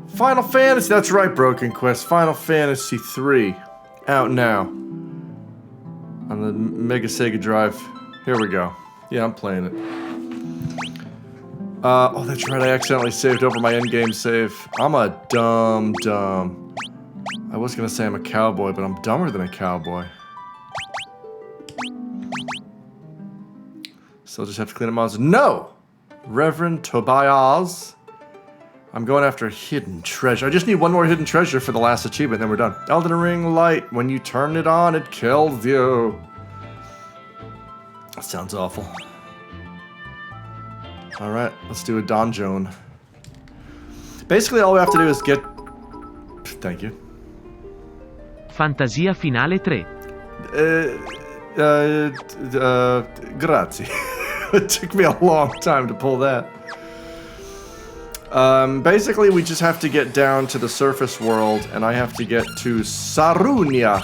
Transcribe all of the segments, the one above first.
Final Fantasy, that's right, Broken Quest. Final Fantasy 3. Out now. On the Mega Sega Drive. Here we go. Yeah, I'm playing it. Oh, that's right, I accidentally saved over my endgame save. I'm a dumb. I was gonna say I'm a cowboy, but I'm dumber than a cowboy. So I'll just have to clean up monsters. No! Reverend Tobias. I'm going after hidden treasure. I just need one more hidden treasure for the last achievement, then we're done. Elden Ring light. When you turn it on, it kills you. That sounds awful. Alright, let's do a donjon. Basically, all we have to do is get... Thank you. Fantasia finale 3. Grazie. It took me a long time to pull that. Basically, we just have to get down to the surface world, and I have to get to Sarunia.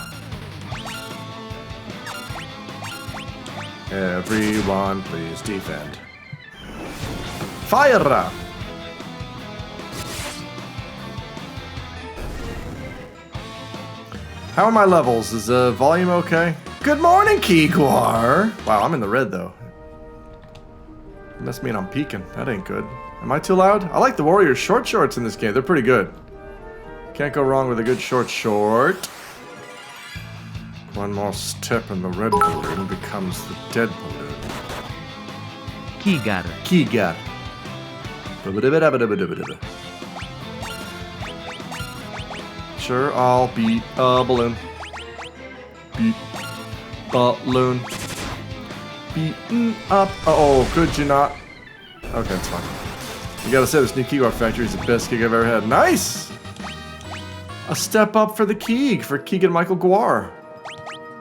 Everyone, please defend. Fire! How are my levels? Is the volume okay? Good morning, Kiguar! Wow, I'm in the red, though. It must mean I'm peeking. That ain't good. Am I too loud? I like the Warriors short shorts in this game. They're pretty good. Can't go wrong with a good short. One more step and the red balloon becomes the dead balloon. Kigar. Sure, I'll beat a balloon. Beat balloon. Beaten up. Oh, could you not? Okay, it's fine. You gotta say, this new Keegor factory is the best gig I've ever had. Nice! A step up for the Keeg, for Keegan Michael Guar.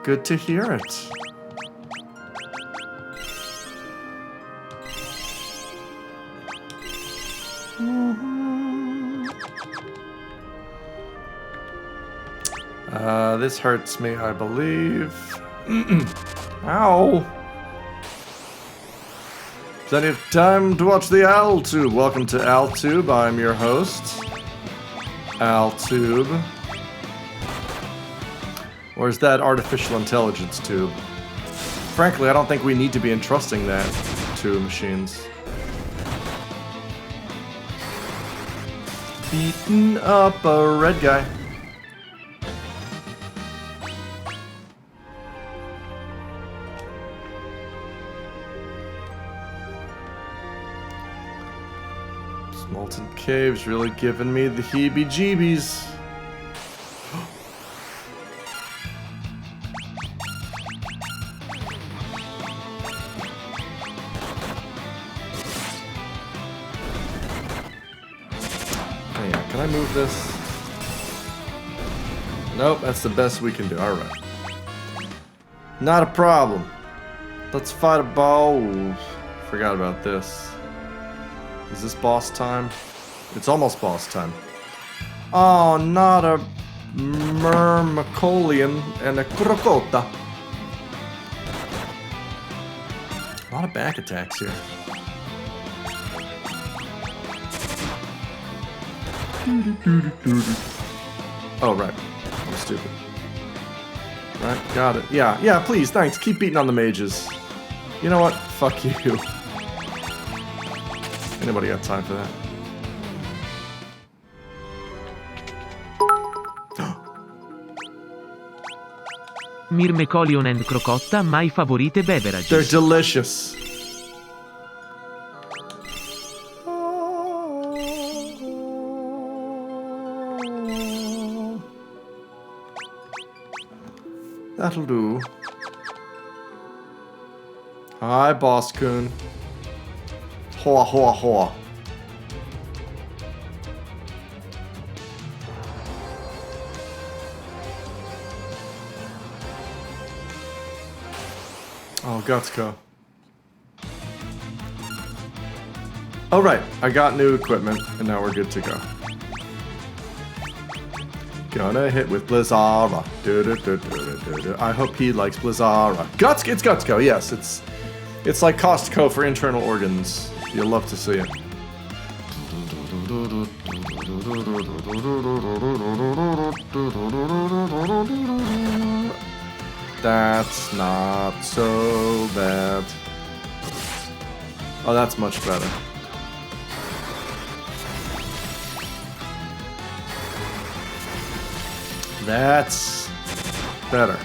Good to hear it. This hurts me, I believe. Ow! Plenty of time to watch the Owl Tube. Welcome to Owl Tube. I'm your host, Owl Tube. Where's that artificial intelligence tube? Frankly, I don't think we need to be entrusting that to machines. Beaten up a red guy. Molten Caves really giving me the heebie-jeebies. Hang on, can I move this? Nope, that's the best we can do. Alright. Not a problem. Let's fight a boss. Forgot about this. Is this boss time? It's almost boss time. Oh, not a Myrmicolian and a Crocota. A lot of back attacks here. Oh, right. I'm stupid. Right, got it. Yeah, please, thanks. Keep beating on the mages. You know what? Fuck you. Anybody got time for that? Myrmecolion and Crocotta, my favorite beverages. They're delicious. That'll do. Hi, Boss Coon. Hoa, hoa, hoa. Oh, Gutsko. Oh, right. I got new equipment, and now we're good to go. Gonna hit with Blizzara. I hope he likes Blizzara. It's Gutsko, yes. It's like Costco for internal organs. You'll love to see it. That's not so bad. Oh, that's much better. That's better.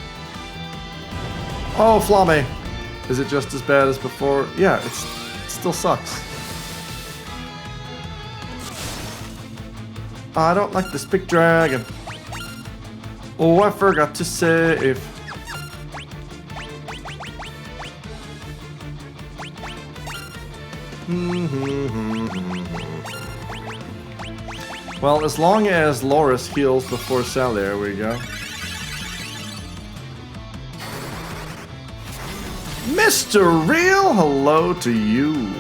Oh, Flame. Is it just as bad as before? Yeah, it still sucks. I don't like this big dragon. Oh, I forgot to save. Well, as long as Loris heals before Sally, there we go. Mr. Real, hello to you.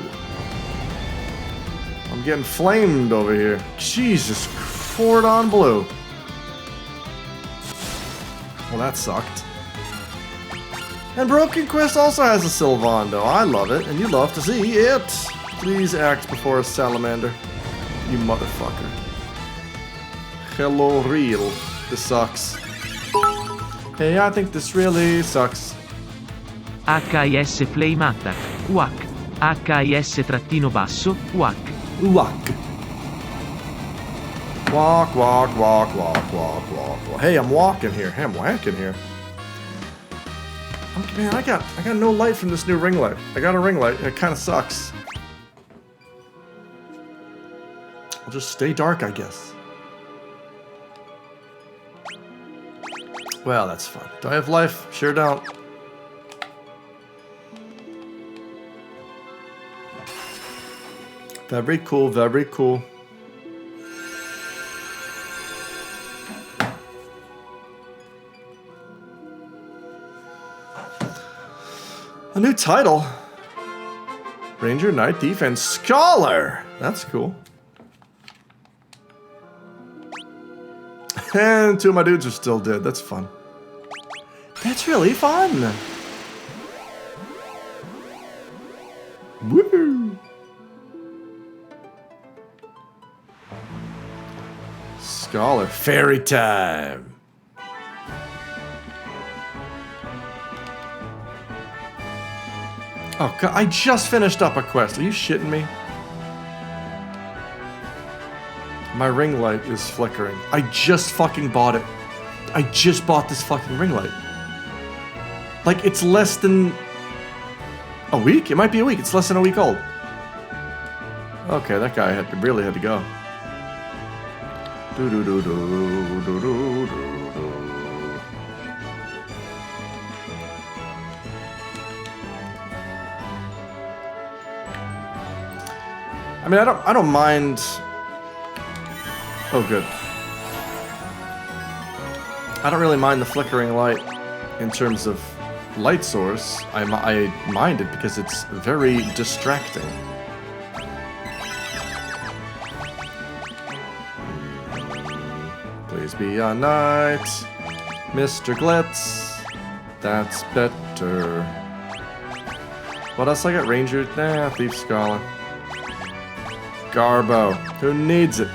I'm getting flamed over here. Jesus, Ford on blue. Well, that sucked. And Broken Quest also has a Sylvando. I love it, and you love to see it. Please act before a salamander, you motherfucker. Hello, Real. This sucks. Hey, I think this really sucks. HIS Flame Attack. Whack. HIS trattino basso. Whack. Luck. Walk, walk, walk, walk, walk, walk. Hey, I'm walking here. Hey, I'm whacking here. Man, I got no light from this new ring light. I got a ring light, and it kind of sucks. I'll just stay dark, I guess. Well, that's fun. Do I have life? Sure don't. Very cool, very cool. A new title. Ranger, Knight, Defense, Scholar. That's cool. And two of my dudes are still dead. That's fun. That's really fun. Woo! Scholar. Fairy time. Oh, God, I just finished up a quest. Are you shitting me? My ring light is flickering. I just fucking bought it. I just bought this fucking ring light. Like, it's less than a week? It might be a week. It's less than a week old. Okay, that guy really had to go. I mean, I don't mind. Oh, good. I don't really mind the flickering light in terms of light source. I mind it because it's very distracting. Please be a knight, Mr. Glitz. That's better. What else I got? Ranger? Nah, Thief Scholar. Garbo. Who needs it?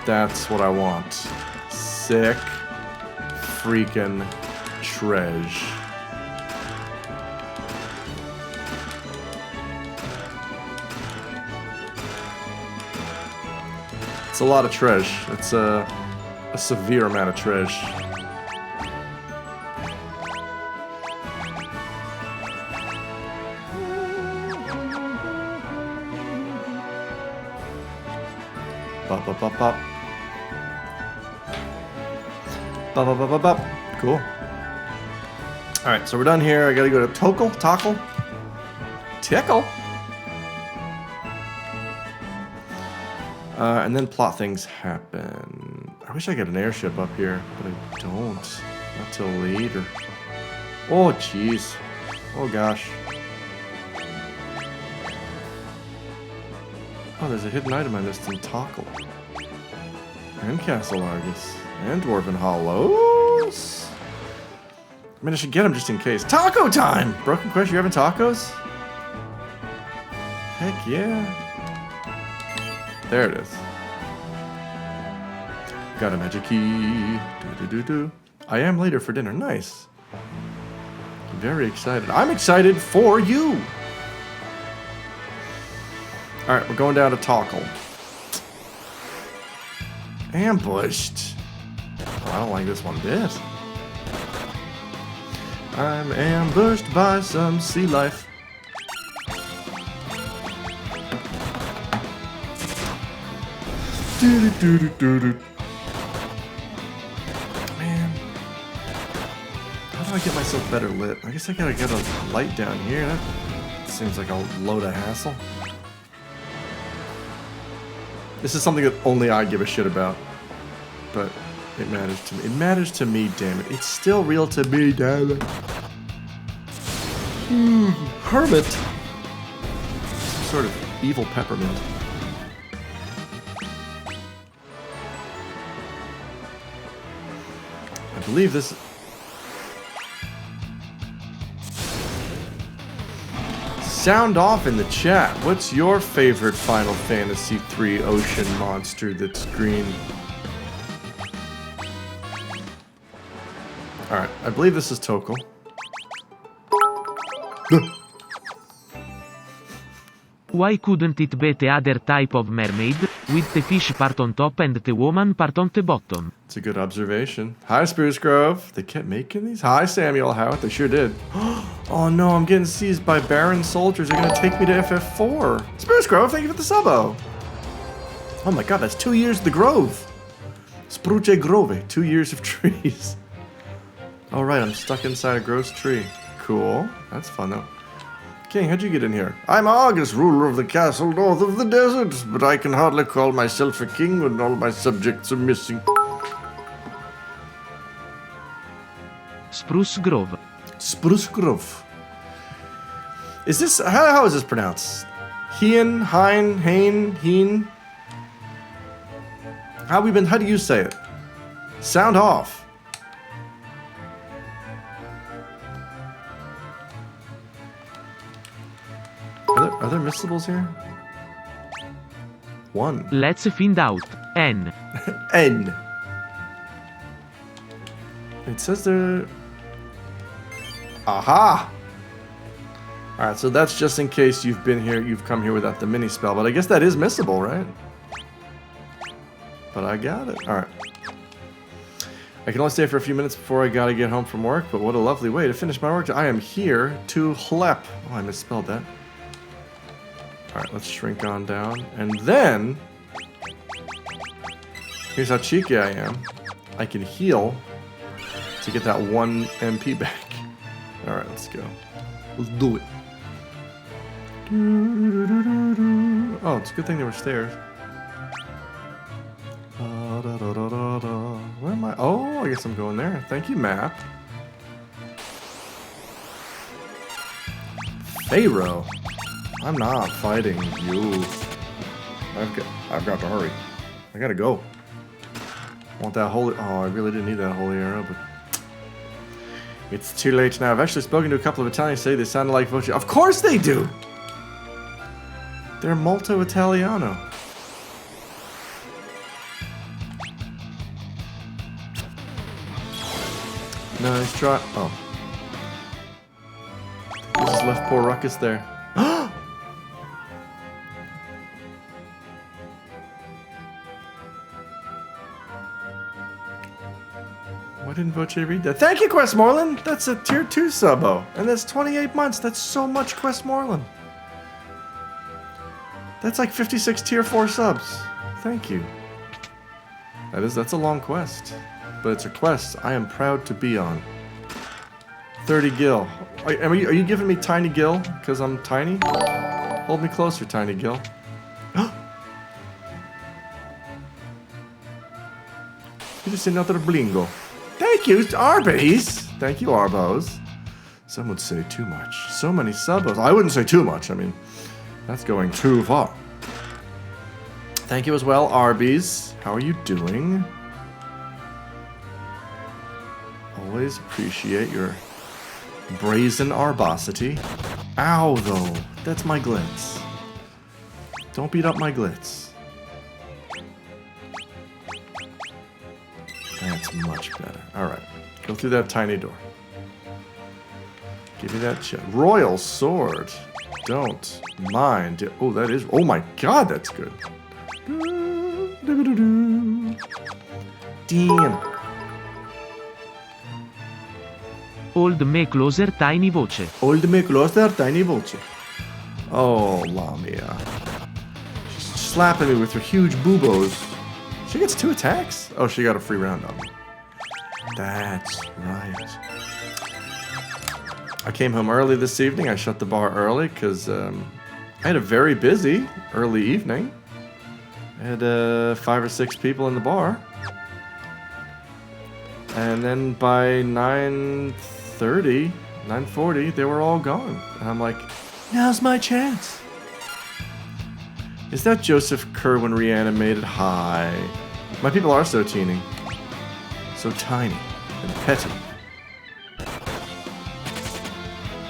That's what I want. Sick freaking treasure. It's a lot of treasure. It's a severe amount of treasure. Bop, bop, bop, bop. Bop, bop, bop, bop, bop. Cool. Alright, so we're done here. I gotta go to Tockle? Tickle? And then plot things happen. I wish I got an airship up here, but I don't. Not till later. Oh, jeez. Oh, gosh. Oh, there's a hidden item I missed in Tockle. And Castle Argus. And Dwarven Hollows. I mean, I should get them just in case. Taco time! Broken Quest, you having tacos? Heck yeah. There it is. Got a magic key. Do-do-do-do. I am later for dinner. Nice. Very excited. I'm excited for you. Alright, we're going down to Tockle. Ambushed. Oh, I don't like this one bit. I'm ambushed by some sea life. Do-do-do-do-do-do. Man. How do I get myself better lit? I guess I gotta get a light down here. That seems like a load of hassle. This is something that only I give a shit about. But it matters to me. It matters to me, damn it. It's still real to me, damn it. Hermit. Some sort of evil peppermint. I believe this... Sound off in the chat. What's your favorite Final Fantasy III ocean monster that's green? Alright, I believe this is Tokel. Why couldn't it be the other type of mermaid, with the fish part on top and the woman part on the bottom? It's a good observation. Hi, Spruce Grove. They kept making these? Hi, Samuel Howitt. They sure did. Oh no, I'm getting seized by Baron soldiers. They're gonna take me to FF4. Spruce Grove, thank you for the subo. Oh my god, that's 2 years of the Grove. Spruce Grove, 2 years of trees. Alright, I'm stuck inside a gross tree. Cool. That's fun though. King, how'd you get in here? I'm Argus, ruler of the castle north of the desert, but I can hardly call myself a king when all my subjects are missing. Spruce Grove. Spruce Grove. Is this... How is this pronounced? Hien, Hein, Hain, Heen? How do you say it? Sound off. Are there missables here? One. Let's find out. N. N. It says there... Aha! Alright, so that's just in case you've been here, you've come here without the mini spell, but I guess that is missable, right? But I got it. Alright. I can only stay for a few minutes before I gotta get home from work, but what a lovely way to finish my work. I am here to hlep. Oh, I misspelled that. Alright, let's shrink on down. And then... Here's how cheeky I am. I can heal to get that 1 MP back. Alright, let's go. Let's do it. Oh, it's a good thing there were stairs. Where am I? Oh, I guess I'm going there. Thank you, map. Pharaoh. I'm not fighting you. I've got to hurry. I gotta go. Want that holy... Oh, I really didn't need that holy arrow, but... It's too late now. I've actually spoken to a couple of Italians say they sounded like Voce. Of course they do! They're molto Italiano. Nice try. Oh. This just left poor Ruckus there. Why didn't Voce read that? Thank you, Questmoreland! That's a tier 2 subo. And that's 28 months. That's so much, Questmoreland. That's like 56 tier 4 subs. Thank you. That's a long quest. But it's a quest I am proud to be on. 30 gil. Are you giving me tiny gil? Because I'm tiny? Hold me closer, tiny gil. You just another blingo. Thank you, Arby's. Thank you, Arbos. Some would say too much. So many subos. I wouldn't say too much. I mean, that's going too far. Thank you as well, Arby's. How are you doing? Always appreciate your brazen arbosity. Ow, though. That's my glitz. Don't beat up my glitz. That's much better. Alright. Go through that tiny door. Give me that chest. Royal sword. Don't mind. Oh, that is... Oh my god, that's good. Damn. Hold me closer, tiny voce. Hold me closer, tiny voce. Oh, Lamia. She's slapping me with her huge boobos. She gets 2 attacks? Oh, she got a free round on me. That's right. I came home early this evening. I shut the bar early because I had a very busy early evening. I had 5 or 6 people in the bar. And then by 9:30, 9:40, they were all gone. And I'm like, now's my chance. Is that Joseph Kerwin reanimated? Hi. My people are so teeny. So tiny and petty.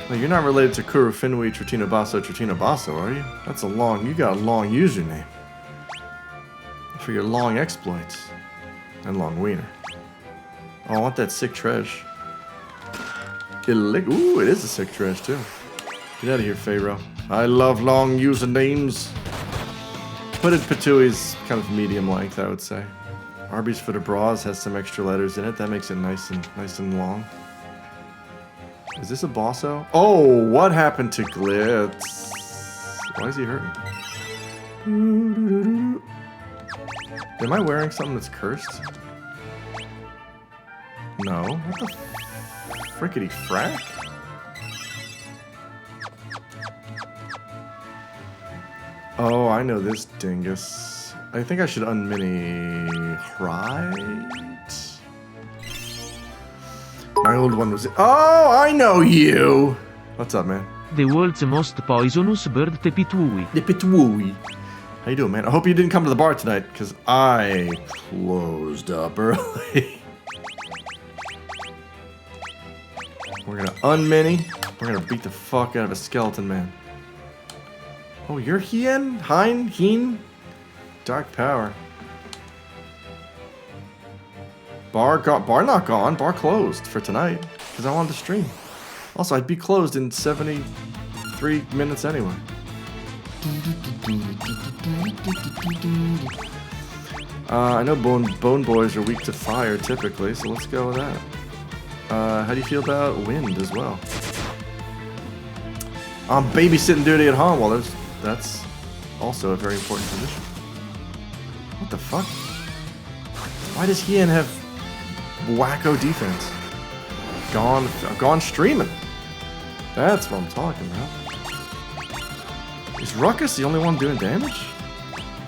Well, you're not related to Kuru Finui Tritino Basso, are you? That's a long... You got a long username. For your long exploits. And long wiener. Oh, I want that sick treasure. Ooh, it is a sick treasure, too. Get out of here, Pharaoh. I love long usernames. Hooded Patui's kind of medium length, I would say. Arby's for the bras has some extra letters in it. That makes it nice and long. Is this a bosso? Oh, what happened to Glitz? Why is he hurting? Am I wearing something that's cursed? No. What the frickety frack? Oh, I know this dingus. I think I should unmini. Right? My old one was... Oh, I know you! What's up, man? The world's most poisonous bird, the pitui. The pitui. How you doing, man? I hope you didn't come to the bar tonight, because I closed up early. We're gonna unmini. We're gonna beat the fuck out of a skeleton man. Oh, you're Hien? Hein? Hien? Dark power. Bar not gone. Bar closed for tonight. Because I wanted to stream. Also, I'd be closed in 73 minutes anyway. I know bone boys are weak to fire typically, so let's go with that. How do you feel about wind as well? I'm babysitting duty at home. Well, that's also a very important position. What the fuck? Why does Hien have wacko defense? Gone streaming. That's what I'm talking about. Is Ruckus the only one doing damage?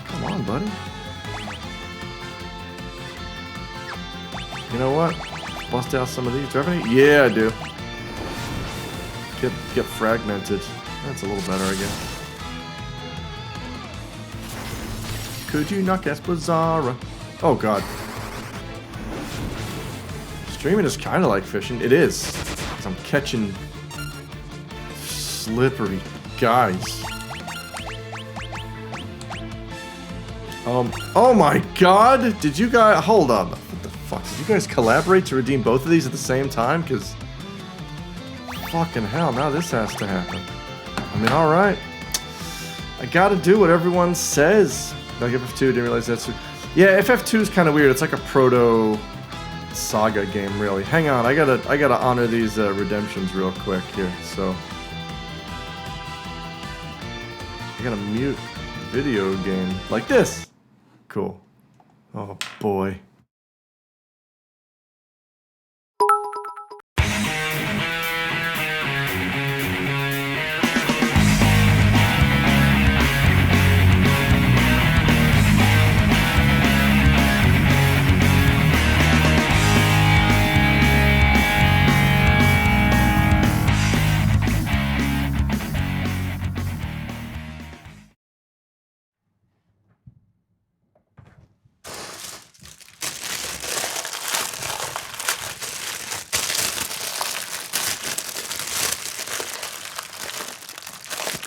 Come on, buddy. You know what? Bust out some of these. Do I have any? Yeah, I do. Get fragmented. That's a little better, I guess. Could you not guess Bizarra? Oh god. Streaming is kind of like fishing. It is. Because I'm catching slippery guys. Oh my god! Did you guys... Hold on. What the fuck? Did you guys collaborate to redeem both of these at the same time? Because... Fucking hell, now this has to happen. I mean, alright. I gotta do what everyone says. Like FF2, didn't realize that's... Yeah, FF2 is kind of weird. It's like a proto-saga game, really. Hang on, I gotta honor these redemptions real quick here, so... I gotta mute video game like this. Cool. Oh, boy.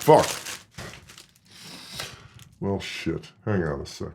Fuck. Well, shit. Hang on a sec.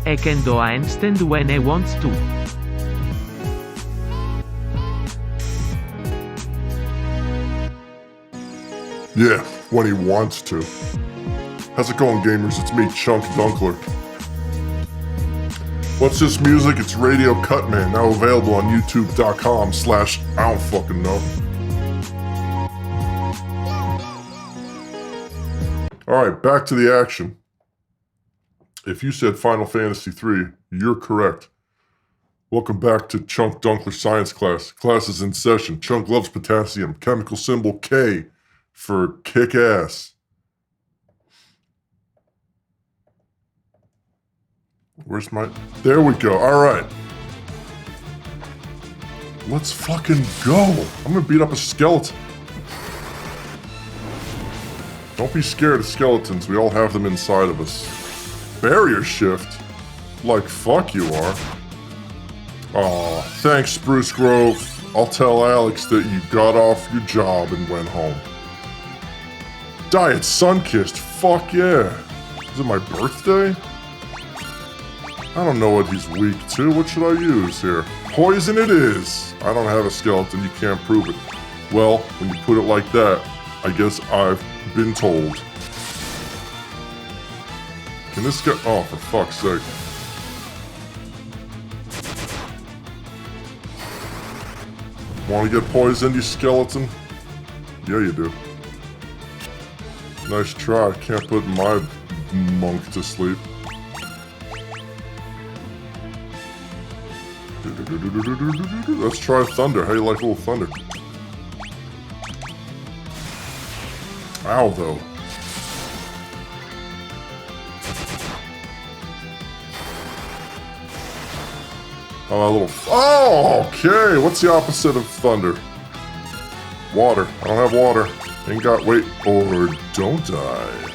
I can do a handstand when I want to. Yeah, when he wants to. How's it going, gamers? It's me, Chunk Dunkler. What's this music? It's Radio Cutman, now available on youtube.com/I don't fucking know. Alright, back to the action. If you said Final Fantasy III, you're correct. Welcome back to Chunk Dunkler Science Class. Class is in session. Chunk loves potassium. Chemical symbol K for kick-ass. Where's my... There we go. Alright. Let's fucking go. I'm gonna beat up a skeleton. Don't be scared of skeletons. We all have them inside of us. Barrier shift? Like fuck you are. Aw, thanks Spruce Grove. I'll tell Alex that you got off your job and went home. Diet Sunkissed, fuck yeah. Is it my birthday? I don't know what he's weak to. What should I use here? Poison it is. I don't have a skeleton, you can't prove it. Well, when you put it like that, I guess I've been told. Can this guy... Oh, for fuck's sake. Want to get poisoned, you skeleton? Yeah, you do. Nice try. Can't put my monk to sleep. Let's try thunder. How do you like a little thunder? Ow, though. Oh, a little... Oh, okay. What's the opposite of thunder? Water. I don't have water. Ain't got... Wait. Or don't I?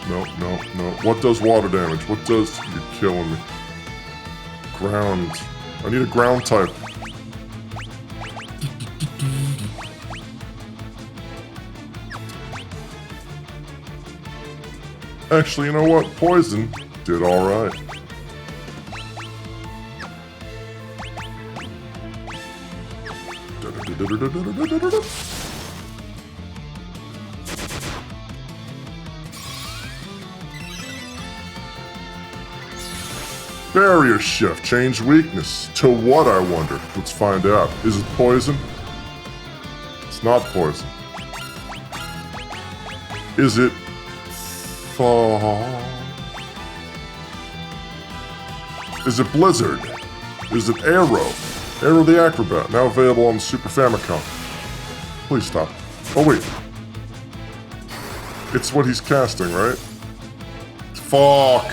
No, no, no. What does water damage? What does... You're killing me. Ground. I need a ground type. Actually, you know what? Poison did alright. Barrier shift. Change weakness. To what, I wonder? Let's find out. Is it poison? It's not poison. Is it... Is it blizzard? Is it arrow? Aero the Acrobat, now available on the Super Famicom. Please stop. Oh wait. It's what he's casting, right? Fuck!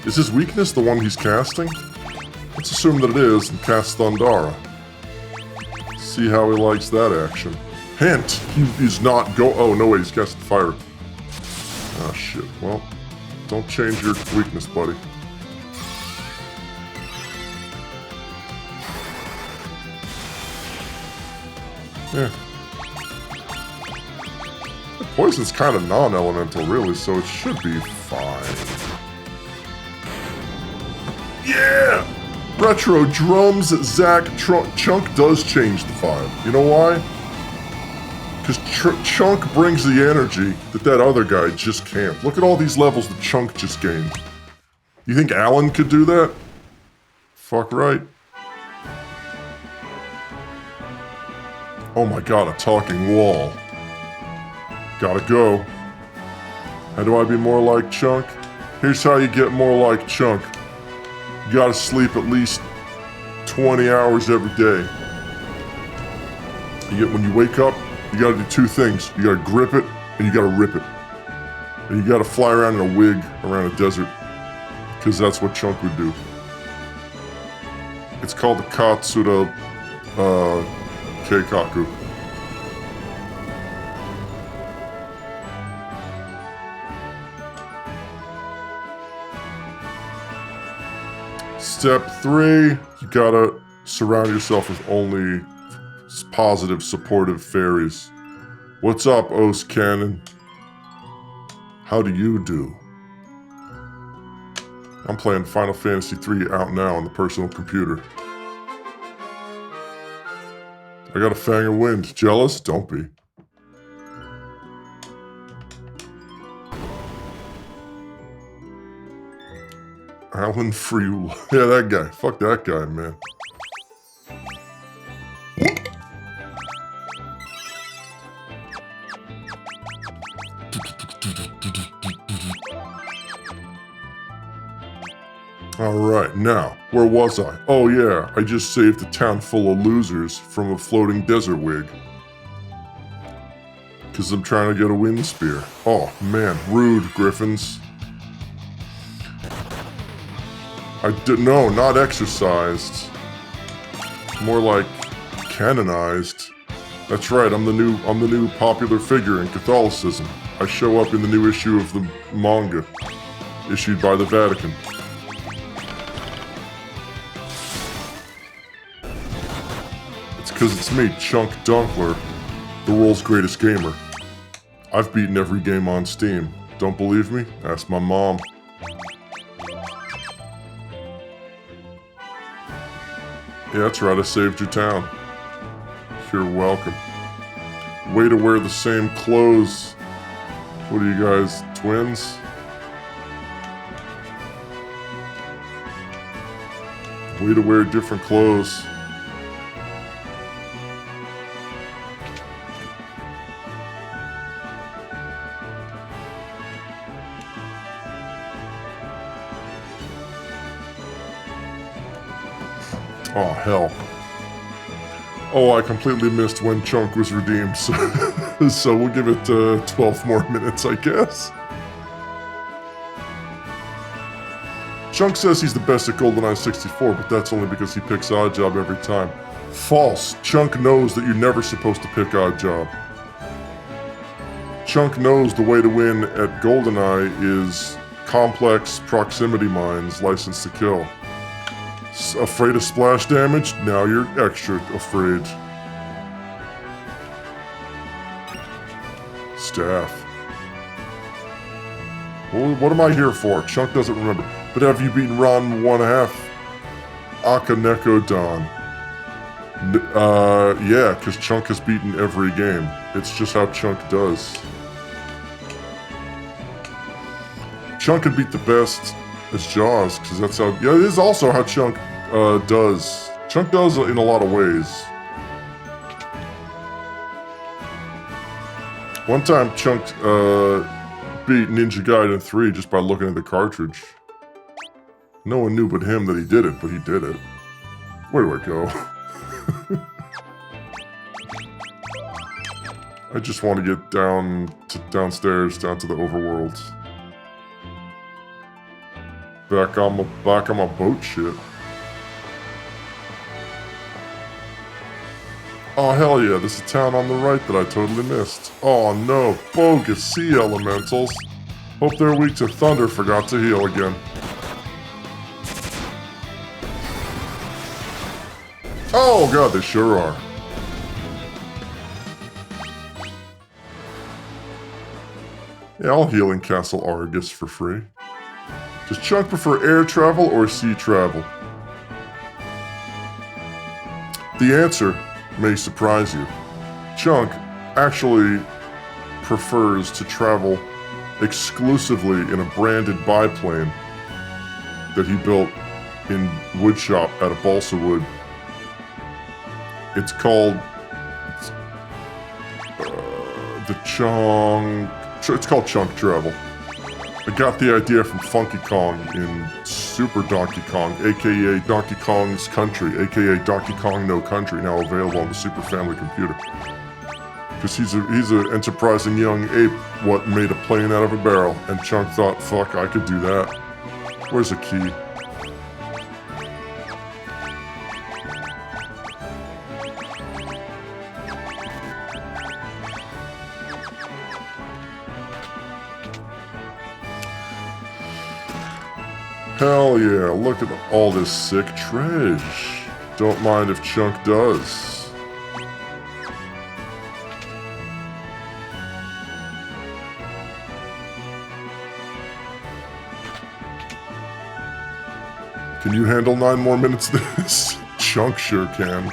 Is his weakness the one he's casting? Let's assume that it is and cast Thundara. See how he likes that action. Hint, he is not oh no wait, he's casting Fire. Ah shit, well, don't change your weakness, buddy. Yeah. Poison's kind of non-elemental, really, so it should be fine. Yeah! Retro drums, Zach, Chunk does change the vibe. You know why? Because Chunk brings the energy that other guy just can't. Look at all these levels that Chunk just gained. You think Alan could do that? Fuck right. Oh my god, a talking wall. Gotta go. How do I be more like Chunk? Here's how you get more like Chunk. You gotta sleep at least 20 hours every day. When you wake up, you gotta do two things. You gotta grip it, and you gotta rip it. And you gotta fly around in a wig around a desert. Because that's what Chunk would do. It's called the Katsura Keikaku. Step 3, you gotta surround yourself with only positive, supportive fairies. What's up, Os Cannon? How do you do? I'm playing Final Fantasy III out now on the personal computer. I got a Fang of Wind. Jealous? Don't be. Alan Frew. Yeah, that guy. Fuck that guy, man. Alright, now, where was I? Oh yeah, I just saved a town full of losers from a floating desert wig. Because I'm trying to get a wind spear. Oh man, rude, Griffins. No, not exercised. More like canonized. That's right, I'm the new popular figure in Catholicism. I show up in the new issue of the manga, issued by the Vatican. It's because it's me, Chunk Dunkler, the world's greatest gamer. I've beaten every game on Steam. Don't believe me? Ask my mom. Yeah, that's right, I saved your town. You're welcome. Way to wear the same clothes. What are you guys, twins? Way to wear different clothes. Oh, hell. Oh, I completely missed when Chunk was redeemed, so we'll give it 12 more minutes, I guess. Chunk says he's the best at GoldenEye 64, but that's only because he picks Oddjob every time. False. Chunk knows that you're never supposed to pick Oddjob. Chunk knows the way to win at GoldenEye is complex proximity mines licensed to kill. Afraid of splash damage? Now you're extra afraid. Staff. Well, what am I here for? Chunk doesn't remember. But have you beaten Ron 1/2? Akaneko Don. Yeah, because Chunk has beaten every game. It's just how Chunk does. Chunk can beat the best as Jaws, because that's how... Yeah, it is also how Chunk does. Chunk does in a lot of ways. One time, Chunk beat Ninja Gaiden 3 just by looking at the cartridge. No one knew but him that he did it, but he did it. Where do I go? I just want to get downstairs, down to the overworld. Back on my boat shit. Oh hell yeah, there's a town on the right that I totally missed. Oh no, bogus sea elementals. Hope they're weak to thunder forgot to heal again. Oh god, they sure are. Yeah, I'll heal in Castle Argus for free. Does Chunk prefer air travel or sea travel? The answer may surprise you. Chunk actually prefers to travel exclusively in a branded biplane that he built in woodshop out of balsa wood. It's called it's called Chunk Travel. I got the idea from Funky Kong in Super Donkey Kong, aka Donkey Kong's Country, aka Donkey Kong No Country, now available on the Super Family computer. Because he's an enterprising young ape what made a plane out of a barrel, and Chunk thought, fuck, I could do that. Where's the key? Hell yeah, look at all this sick treasure. Don't mind if Chunk does. Can you handle 9 more minutes of this? Chunk sure can.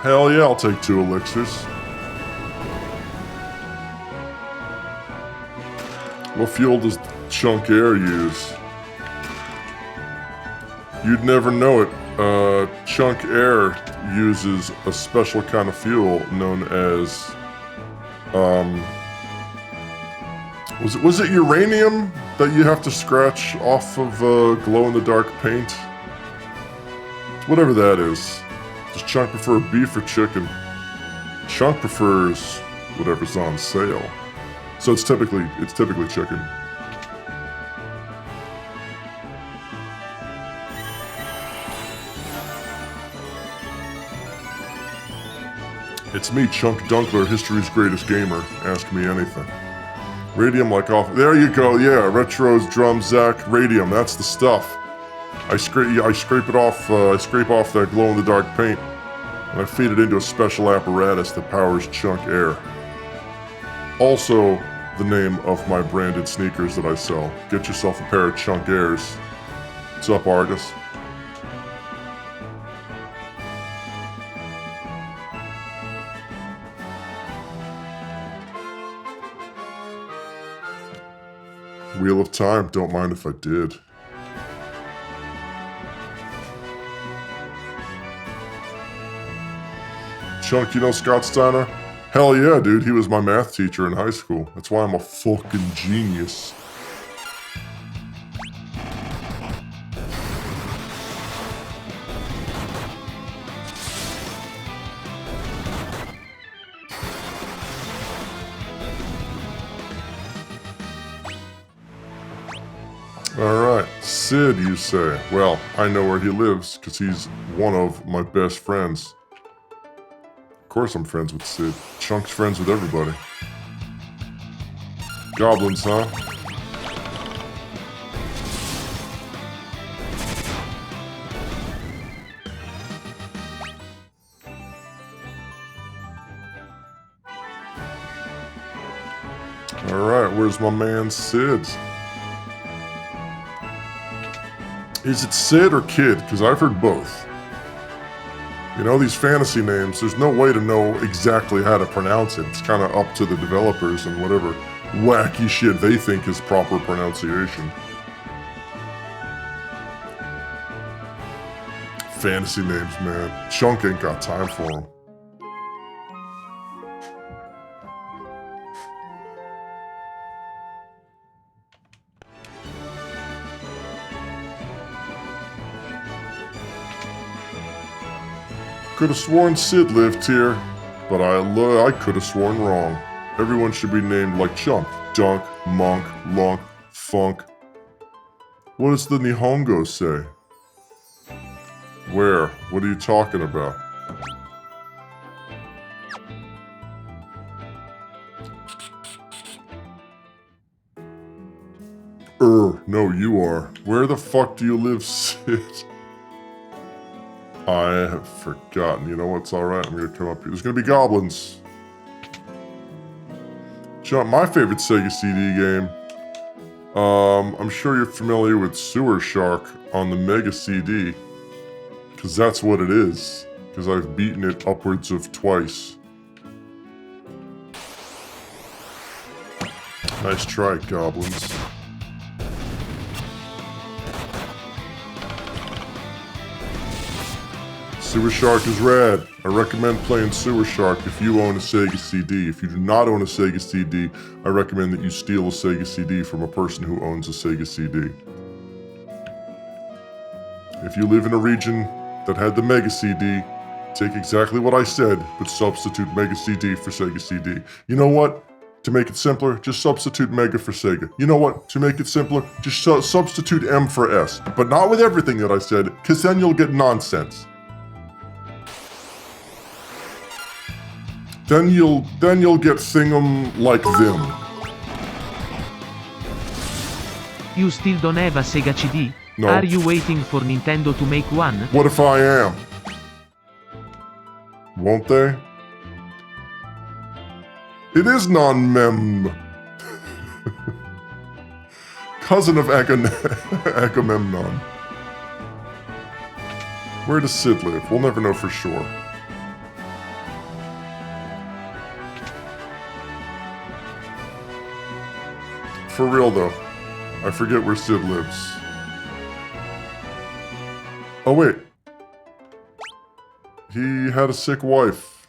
Hell yeah, I'll take 2 elixirs. What fuel does Chunk Air use? You'd never know it. Chunk Air uses a special kind of fuel known as, was it uranium that you have to scratch off of glow-in-the-dark paint? Whatever that is. Does Chunk prefer beef or chicken? Chunk prefers whatever's on sale. So it's typically chicken. It's me, Chunk Dunkler, history's greatest gamer. Ask me anything. Radium like off. There you go. Yeah, retros, drums, Zach, radium. That's the stuff. I scrape it off. I scrape off that glow-in-the-dark paint, and I feed it into a special apparatus that powers Chunk Air. Also, the name of my branded sneakers that I sell. Get yourself a pair of Chunk Airs. What's up, Argus? Wheel of Time. Don't mind if I did. Chunk, you know Scott Steiner? Hell yeah, dude. He was my math teacher in high school. That's why I'm a fucking genius. Alright, Sid, you say. Well, I know where he lives, because he's one of my best friends. Of course I'm friends with Sid. Chunk's friends with everybody. Goblins, huh? Alright, where's my man Sid? Is it Sid or Kid? Because I've heard both. You know, these fantasy names, there's no way to know exactly how to pronounce it. It's kind of up to the developers and whatever wacky shit they think is proper pronunciation. Fantasy names, man. Chunk ain't got time for them. Could have sworn Sid lived here, but I could have sworn wrong. Everyone should be named like Chunk, Dunk, Monk, Lunk, Funk. What does the Nihongo say? Where? What are you talking about? No, you are. Where the fuck do you live, Sid? I have forgotten. You know what's alright? I'm gonna come up here. There's gonna be goblins. John, my favorite Sega CD game. I'm sure you're familiar with Sewer Shark on the Mega CD. Because that's what it is. Because I've beaten it upwards of twice. Nice try, goblins. Sewer Shark is rad. I recommend playing Sewer Shark if you own a Sega CD. If you do not own a Sega CD, I recommend that you steal a Sega CD from a person who owns a Sega CD. If you live in a region that had the Mega CD, take exactly what I said, but substitute Mega CD for Sega CD. You know what? To make it simpler, just substitute Mega for Sega. You know what? To make it simpler, just substitute M for S. But not with everything that I said, because then you'll get nonsense. Then you'll get thingum like them. You still don't have a Sega CD? No. Are you waiting for Nintendo to make one? What if I am? Won't they? It is non-mem. Cousin of Agamemnon. Where does Sid live? We'll never know for sure. For real though, I forget where Sid lives. Oh wait. He had a sick wife.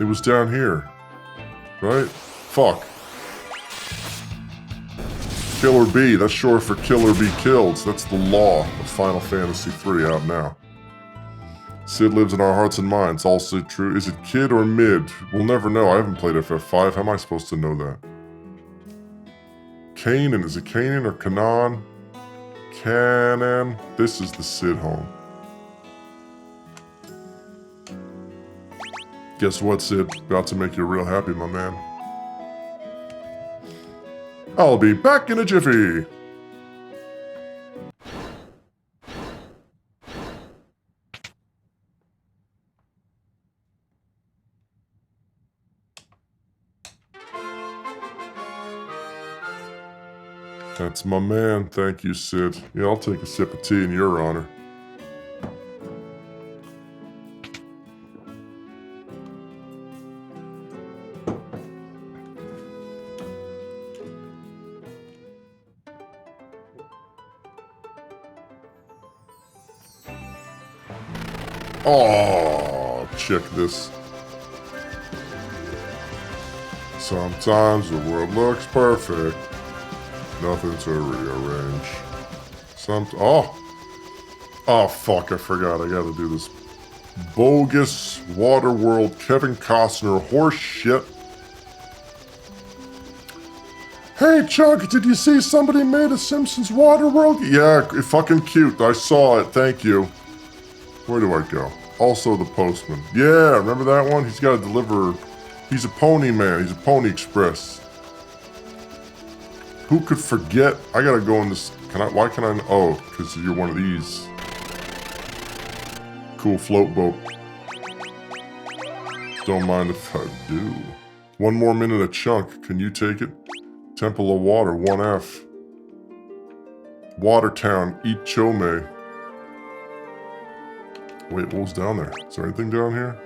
It was down here. Right? Fuck. Kill or be, that's short for kill or be killed. That's the law of Final Fantasy III out now. Sid lives in our hearts and minds. Also true. Is it kid or mid? We'll never know. I haven't played FF5. How am I supposed to know that? Kanan. Is it Kanan or Kanan? Kanan. This is the Sid home. Guess what, Sid? About to make you real happy, my man. I'll be back in a jiffy. That's my man. Thank you, Sid. Yeah, I'll take a sip of tea in your honor. Oh, check this. Sometimes the world looks perfect. Nothing to rearrange. Oh fuck, I forgot. I gotta do this bogus Waterworld Kevin Costner horse shit. Hey Chuck, did you see somebody made a Simpsons Waterworld? Yeah, fucking cute. I saw it. Thank you. Where do I go? Also the postman. Yeah, remember that one? He's gotta deliver. He's a pony man. He's a Pony Express. Who could forget? I gotta go in this. Why can I? Oh, because you're one of these. Cool float boat. Don't mind if I do. One more minute a chunk. Can you take it? Temple of Water, 1F. Watertown, eat chome. Wait, what was down there? Is there anything down here?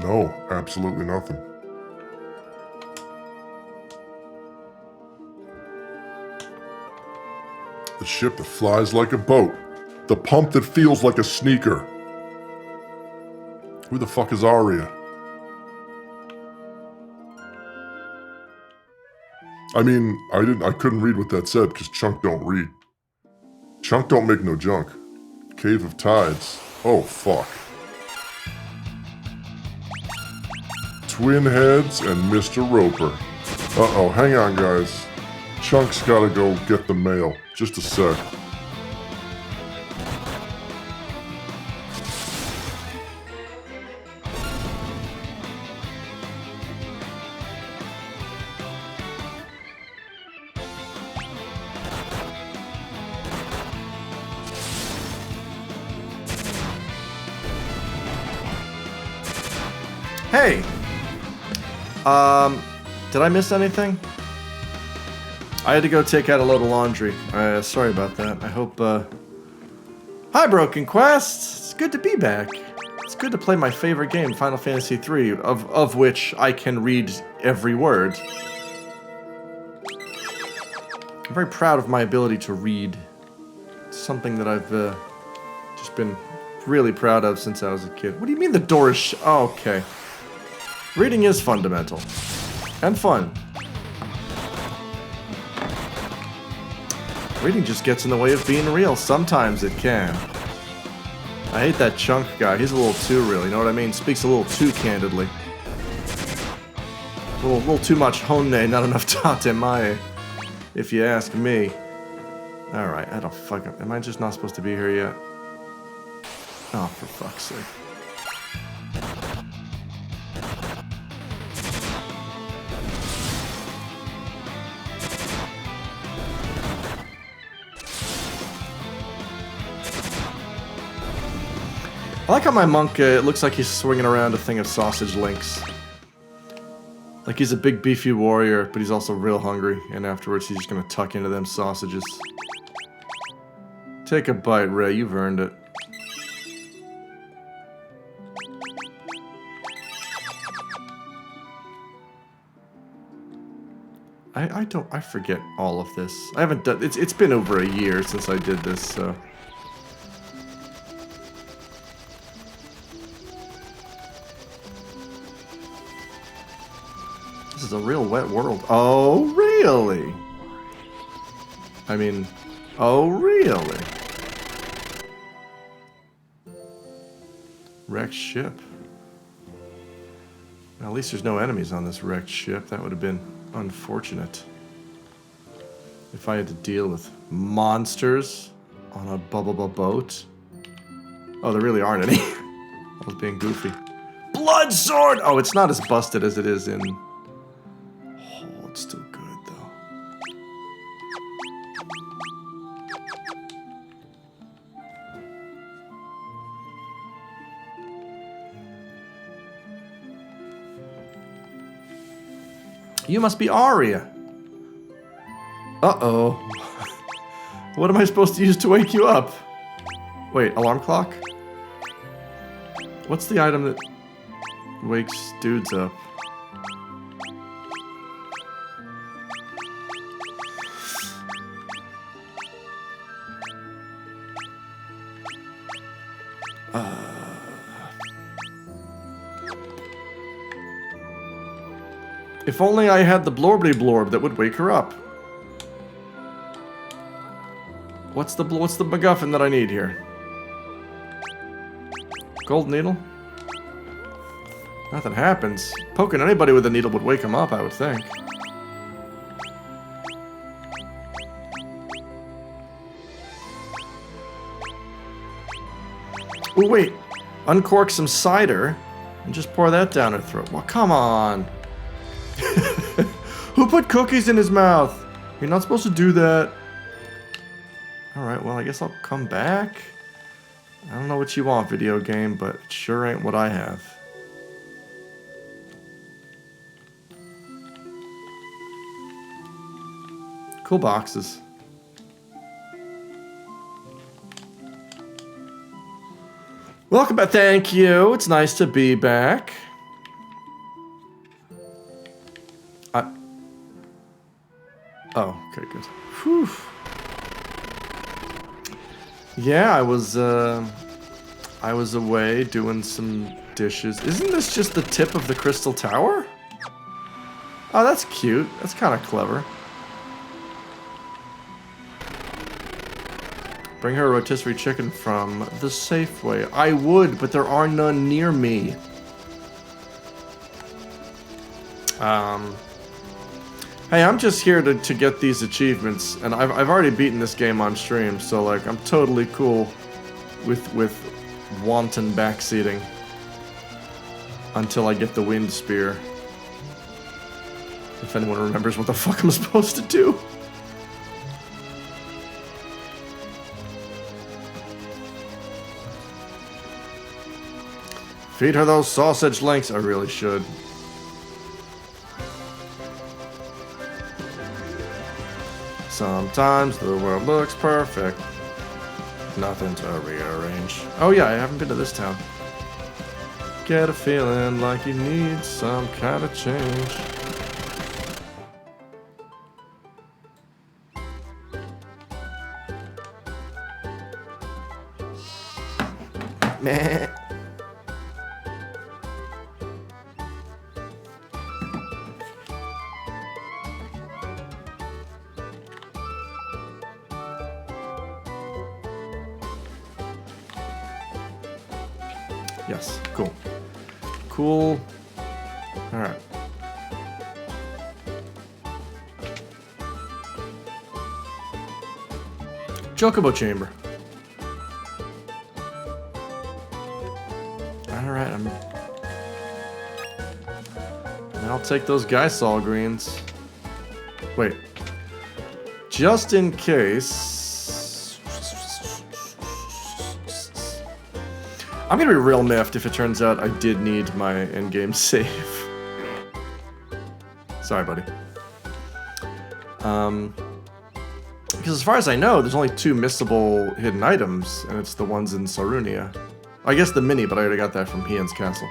No, absolutely nothing. The ship that flies like a boat. The pump that feels like a sneaker. Who the fuck is Aria? I mean, I couldn't read what that said because Chunk don't read. Chunk don't make no junk. Cave of Tides. Oh, fuck. Twin Heads and Mr. Roper. Uh-oh, hang on, guys. Chunk's gotta go get the mail. Just a sec. Hey! Did I miss anything? I had to go take out a load of laundry. Sorry about that. I hope, Hi, Broken Quest! It's good to be back. It's good to play my favorite game, Final Fantasy III, of which I can read every word. I'm very proud of my ability to read. It's something that I've, just been really proud of since I was a kid. What do you mean the door is oh, okay. Reading is fundamental. And fun. Reading just gets in the way of being real. Sometimes it can. I hate that Chunk guy. He's a little too real, you know what I mean? Speaks a little too candidly. A little too much Honne, not enough Tate Mae, if you ask me. Alright, I don't fucking... Am I just not supposed to be here yet? Oh, for fuck's sake. I like how my monk, it looks like he's swinging around a thing of sausage links. Like he's a big beefy warrior, but he's also real hungry, and afterwards he's just gonna tuck into them sausages. Take a bite, Ray, you've earned it. I forget all of this. I haven't done, it's been over a year since I did this, so. This is a real wet world. Oh, really? I mean, oh, really? Wrecked ship. Well, at least there's no enemies on this wrecked ship. That would have been unfortunate. If I had to deal with monsters on a boat. Oh, there really aren't any. I was being goofy. Blood sword! Oh, it's not as busted as it is in... Oh, it's still good, though. You must be Aria. Uh-oh. What am I supposed to use to wake you up? Wait, alarm clock? What's the item that wakes dudes up? If only I had the blorbly blorb that would wake her up. What's the MacGuffin that I need here? Gold needle? Nothing happens. Poking anybody with a needle would wake him up, I would think. Oh wait, uncork some cider and just pour that down her throat. Well, come on. Who put cookies in his mouth? You're not supposed to do that. Alright, well, I guess I'll come back. I don't know what you want, video game, but it sure ain't what I have. Cool boxes. Welcome back. Thank you. It's nice to be back. Oh, okay, good. Whew. Yeah, I was away doing some dishes. Isn't this just the tip of the crystal tower? Oh, that's cute. That's kind of clever. Bring her a rotisserie chicken from the Safeway. I would, but there are none near me. Hey, I'm just here to get these achievements, and I've already beaten this game on stream, so like I'm totally cool with wanton backseating until I get the wind spear. If anyone remembers what the fuck I'm supposed to do. Feed her those sausage links. I really should. Sometimes the world looks perfect. Nothing to rearrange. Oh yeah, I haven't been to this town. Get a feeling like you need some kind of change. Meh. Yes, cool. Cool. Alright. Chocobo Chamber. Alright, and I'll take those Gysol greens. Wait. Just in case... I'm gonna be real miffed if it turns out I did need my endgame save. Sorry, buddy. Because as far as I know, there's only 2 missable hidden items, and it's the ones in Sarunia. I guess the mini, but I already got that from Hien's Castle.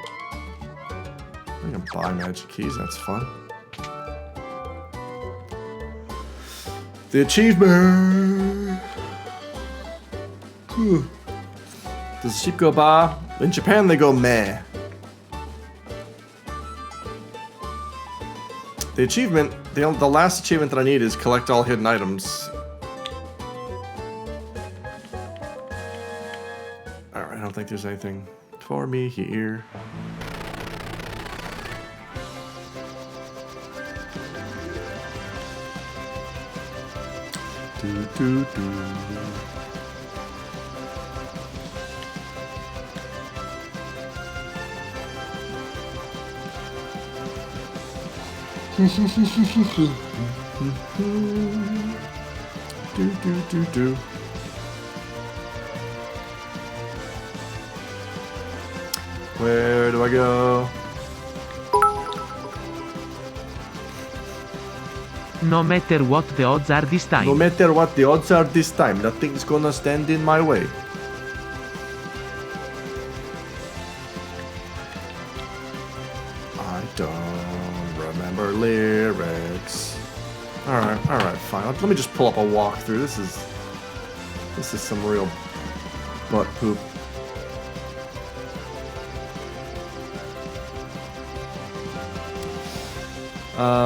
I'm gonna buy magic keys, that's fun. The achievement! Whew. Does the sheep go ba? In Japan, they go meh. The achievement, the last achievement that I need is collect all hidden items. Alright, I don't think there's anything for me here. Do do do. do. Where do I go? No matter what the odds are this time. No matter what the odds are this time, nothing's gonna stand in my way. I don't remember lyrics. Alright, fine. Let me just pull up a walkthrough. This is some real butt poop.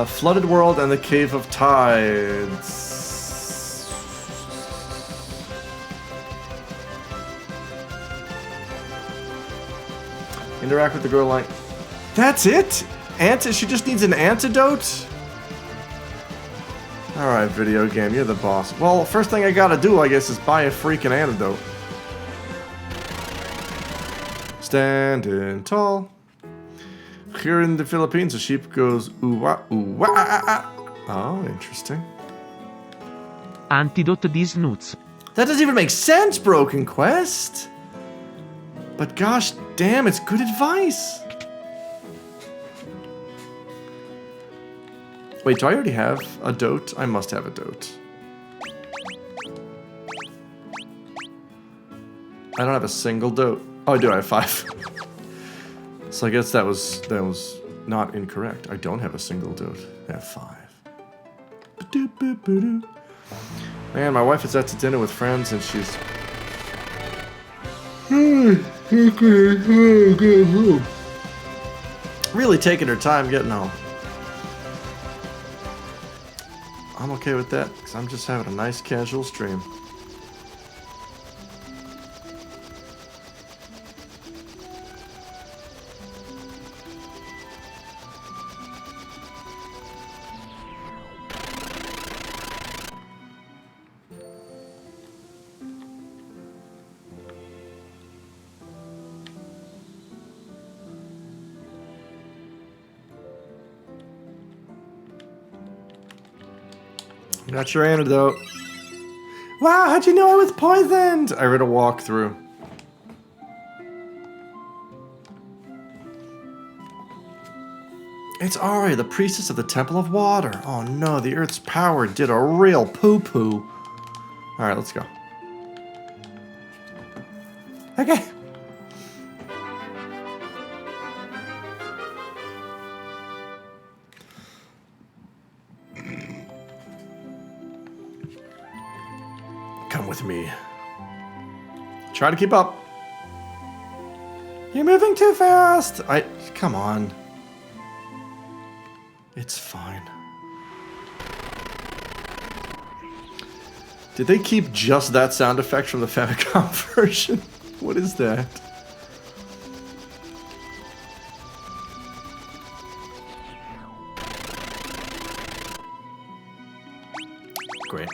Flooded World and the Cave of Tides. Interact with the girl line. That's it? She just needs an antidote? Alright, video game, you're the boss. Well, first thing I gotta do, I guess, is buy a freaking antidote. Standing tall. Here in the Philippines, a sheep goes ooh-wah, ooh-wah, ah, ah. Oh, interesting. Antidote these nuts. That doesn't even make sense, Broken Quest. But gosh damn, it's good advice. Wait, do I already have a dote? I must have a dote. I don't have a single dote. Oh, I do. I have 5. So I guess that was not incorrect. I don't have a single dote. I have 5. Man, my wife is out to dinner with friends, and she's Really taking her time getting home. I'm okay with that, because I'm just having a nice casual stream. Got your antidote. Wow, how'd you know I was poisoned? I read a walkthrough. It's Ari, the priestess of the Temple of Water. Oh no, the Earth's power did a real poo-poo. Alright, let's go. Okay. Come with me. Try to keep up. You're moving too fast. Come on. It's fine. Did they keep just that sound effect from the Famicom version? What is that? Great.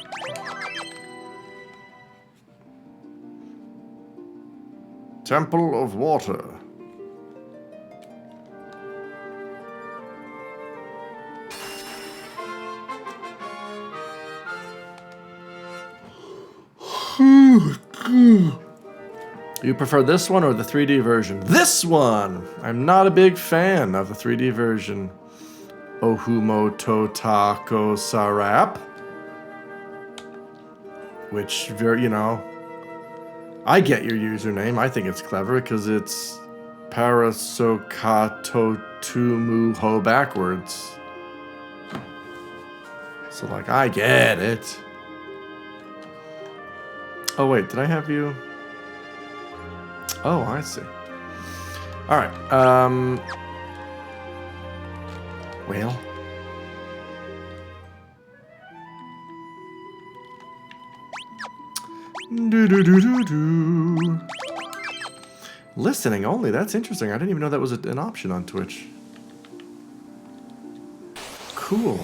Temple of Water. You prefer this one or the 3D version? This one! I'm not a big fan of the 3D version. Ohumo Totako Sarap. Which, you know... I get your username. I think it's clever because it's Parasokatotumuho backwards. So, like, I get it. Oh, wait. Did I have you... Oh, I see. Alright, well... Do-do-do-do-do. Listening only, that's interesting. I didn't even know that was an option on Twitch. Cool.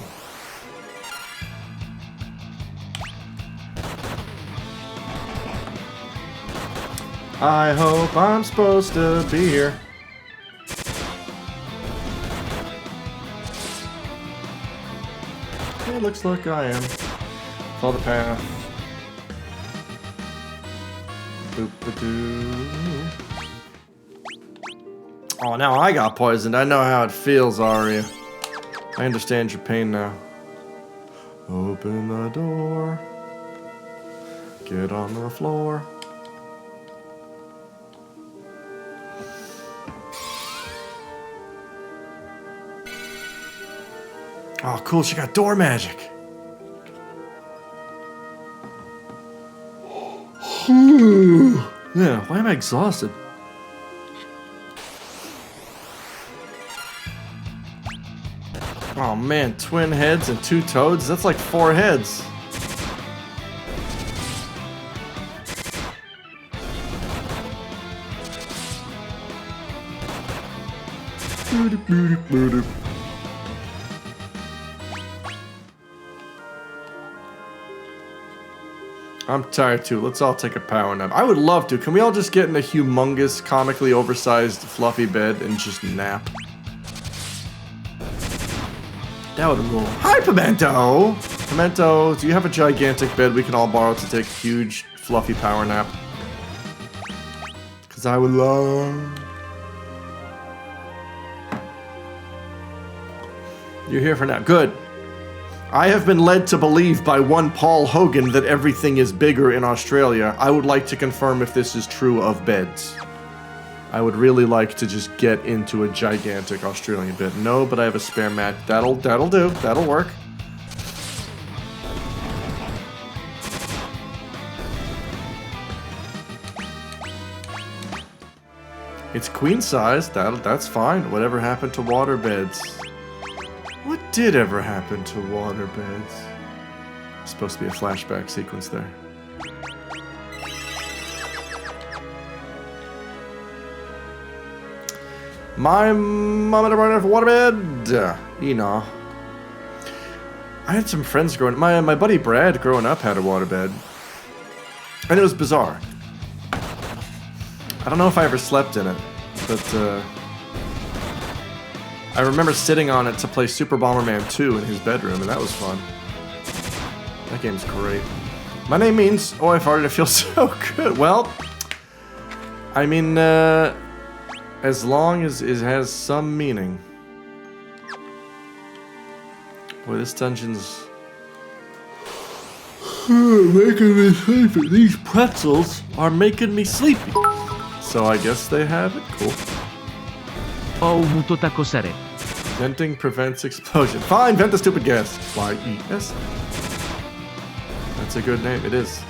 I hope I'm supposed to be here. It looks like I am. Follow the path. Boop-a-doo. Oh, now I got poisoned. I know how it feels, Arya. I understand your pain now. Open the door. Get on the floor. Oh, cool. She got door magic. Yeah, why am I exhausted? Oh man, twin heads and 2 toads? That's like 4 heads. I'm tired too. Let's all take a power nap. I would love to. Can we all just get in a humongous, comically oversized, fluffy bed and just nap? That would rule. Hi, Pimento! Pimento, do you have a gigantic bed we can all borrow to take a huge, fluffy power nap? Because I would love... You're here for now. Good. I have been led to believe by one Paul Hogan that everything is bigger in Australia. I would like to confirm if this is true of beds. I would really like to just get into a gigantic Australian bed. No, but I have a spare mat. That'll do. That'll work. queen size. That's fine. Whatever happened to waterbeds? What did ever happen to waterbeds? Supposed to be a flashback sequence there. My mom had a runner for waterbed. You know. I had some friends growing up. My buddy Brad growing up had a waterbed. And it was bizarre. I don't know if I ever slept in it, but I remember sitting on it to play Super Bomberman 2 in his bedroom, and that was fun. That game's great. My name means, oh, I farted, it feels so good. Well, I mean, as long as it has some meaning. Boy, this dungeon's making me sleepy. These pretzels are making me sleepy. So I guess they have it. Cool. Ho avuto takosare. Venting prevents explosion. Fine, vent the stupid gas. Y-E-S. That's a good name. It is.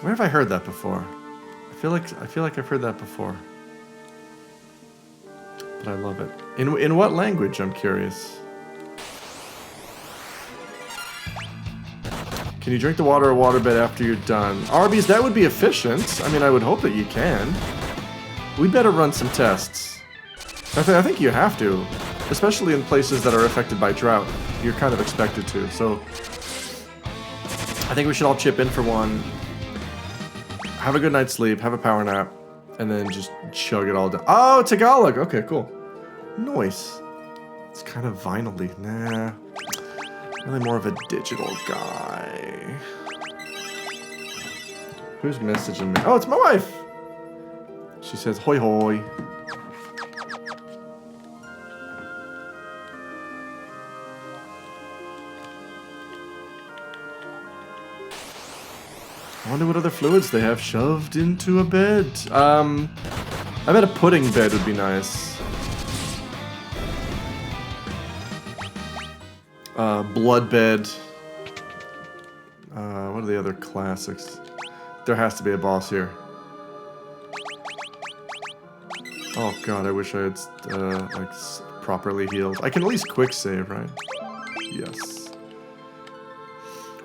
Where have I heard that before? I feel like I've heard that before. But I love it. In what language? I'm curious. Can you drink the water or waterbed after you're done? Arby's, that would be efficient. I mean, I would hope that you can. We better run some tests. I think you have to. Especially in places that are affected by drought. You're kind of expected to, so... I think we should all chip in for one. Have a good night's sleep, have a power nap, and then just chug it all down. Oh, Tagalog! Okay, cool. Nice. It's kind of vinyl-y. Nah. Really more of a digital guy. Who's messaging me? Oh, it's my wife! She says, hoi hoi. I wonder what other fluids they have shoved into a bed. I bet a pudding bed would be nice. Blood bed. What are the other classics? There has to be a boss here. Oh god, I wish I had like properly healed. I can at least quick save, right? Yes.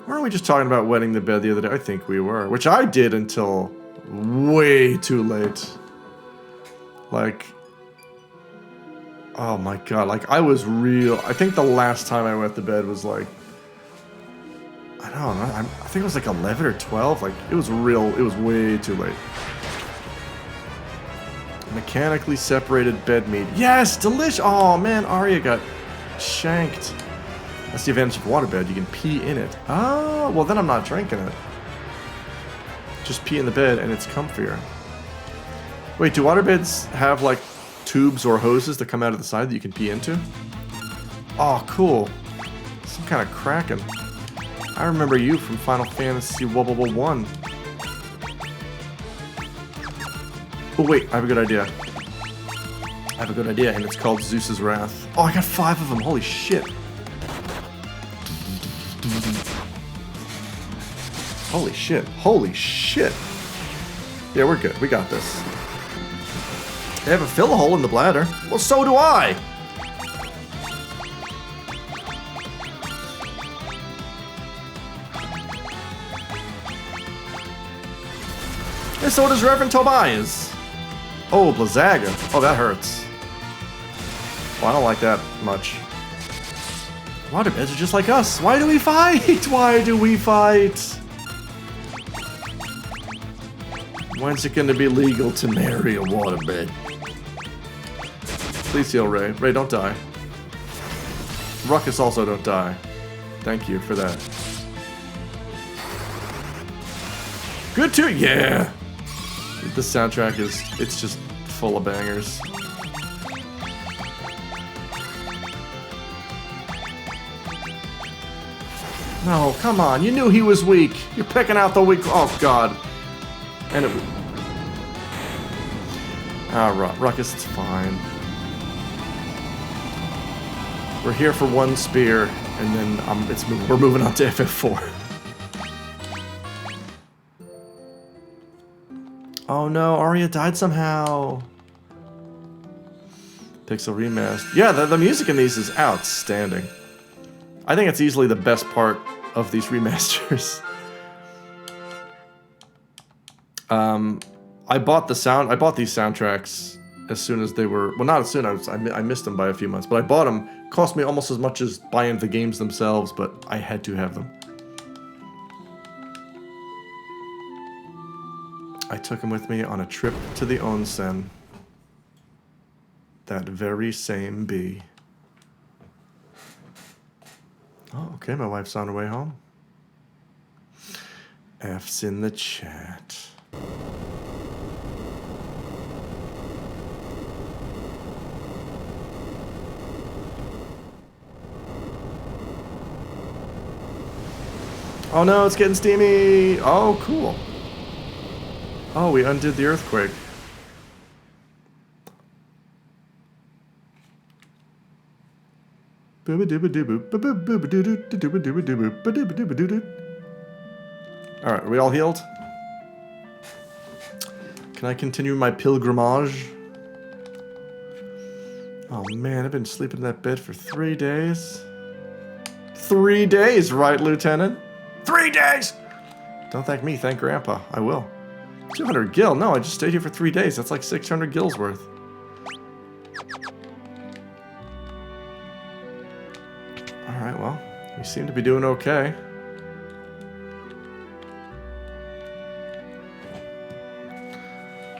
Weren't we just talking about wetting the bed the other day? I think we were. Which I did until way too late. Like... Oh my god, like I was real... I think the last time I wet the bed was like... I don't know, I think it was like 11 or 12. Like, it was real... It was way too late. Mechanically separated bed meat. Yes! Delish! Oh man, Arya got shanked. That's the advantage of waterbed. You can pee in it. Oh, well then I'm not drinking it. Just pee in the bed and it's comfier. Wait, do waterbeds have like tubes or hoses that come out of the side that you can pee into? Oh, cool. Some kind of Kraken. I remember you from Final Fantasy 1. Oh wait, I have a good idea. I have a good idea, and it's called Zeus's Wrath. Oh, I got 5 of them. Holy shit. Holy shit. Holy shit. Yeah, we're good. We got this. They have a fill hole in the bladder. Well, so do I. And so does Reverend Tobias. Oh, Blazaga. Oh, that hurts. Oh, I don't like that much. Waterbeds are just like us. Why do we fight? Why do we fight? When's it gonna be legal to marry a waterbed? Please heal Ray. Ray, don't die. Ruckus also don't die. Thank you for that. Good too, yeah! The soundtrack is, it's just full of bangers. No, come on, you knew he was weak. You're picking out the weak, oh god. And it... Ah, Ruckus, it's fine. We're here for one spear, and then we're moving on to FF4. Oh no, Arya died somehow. Pixel Remaster. Yeah, the music in these is outstanding. I think it's easily the best part of these remasters. I bought these soundtracks as soon as they were, well, not as soon, I missed them by a few months, but I bought them. Cost me almost as much as buying the games themselves, but I had to have them. I took them with me on a trip to the onsen. That very same bee. Oh, okay, my wife's on her way home. F's in the chat. Oh no, it's getting steamy! Oh, cool. Oh, we undid the earthquake. Alright, are we all healed? Can I continue my pilgrimage? Oh man, I've been sleeping in that bed for 3 days. 3 days, right, Lieutenant? 3 days! Don't thank me, thank Grandpa. I will. 200 gil? No, I just stayed here for 3 days. That's like 600 gil's worth. Alright, well, we seem to be doing okay.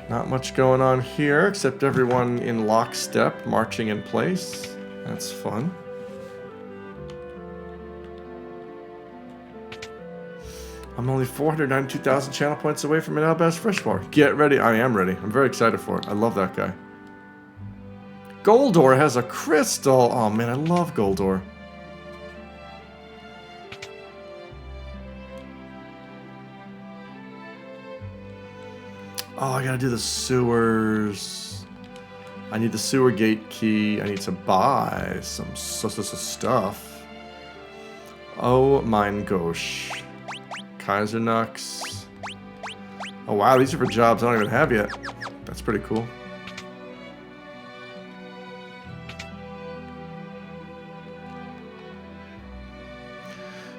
Not much going on here, except everyone in lockstep, marching in place. That's fun. I'm only 492,000 channel points away from an Albaz Freshwater. Get ready. I am ready. I'm very excited for it. I love that guy. Goldor has a crystal. Oh man, I love Goldor. Oh, I gotta do the sewers. I need the sewer gate key. I need to buy some stuff. Oh mein gosh. Kaiser Nux. Oh wow, these are for jobs I don't even have yet. That's pretty cool.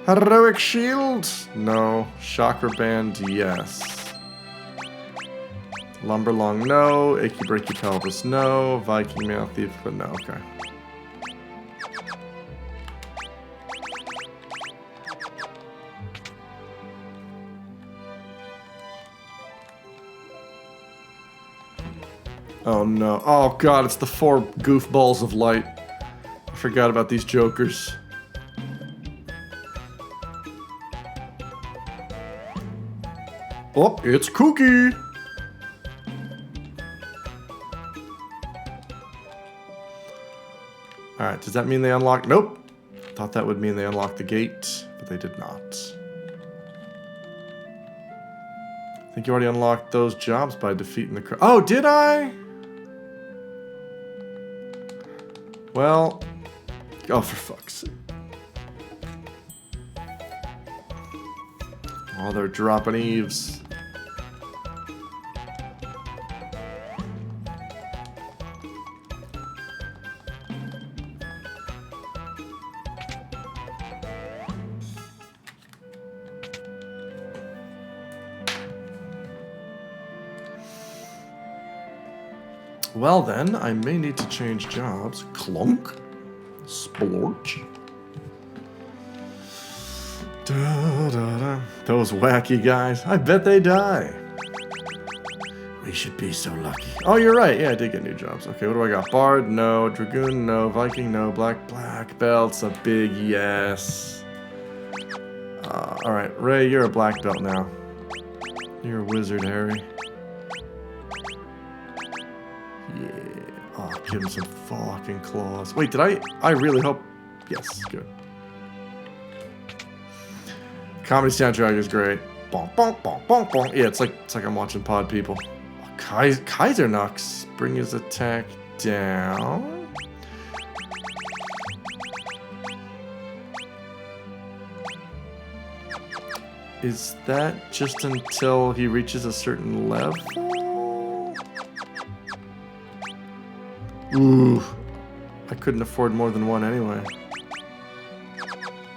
Heroic Shield? No. Chakra Band? Yes. Lumberlong? No. Achy Breaky Pelvis? No. Viking Male Thief? But no, okay. Oh no. Oh god, it's the 4 goofballs of light. I forgot about these jokers. Oh, it's Cookie! Alright, does that mean they unlock? Nope. Thought that would mean they unlocked the gate, but they did not. I think you already unlocked those jobs by defeating the... Oh, did I? Well... Oh, for fuck's sake. Oh, they're dropping eaves. Well then, I may need to change jobs. Clunk. Splorch. Da, da, da. Those wacky guys. I bet they die. We should be so lucky. Oh, you're right. Yeah, I did get new jobs. Okay, what do I got? Bard? No. Dragoon? No. Viking? No. Black belt's a big yes. Alright, Ray, you're a black belt now. You're a wizard, Harry. Yeah. Oh, give him some fucking claws. Wait, did I really hope... Yes, good. Comedy soundtrack is great. Bonk, bonk, bonk, bonk, bonk. Yeah, it's like I'm watching Pod People. Oh, Kaiser Nux. Bring his attack down. Is that just until he reaches a certain level? Ooh. I couldn't afford more than one anyway.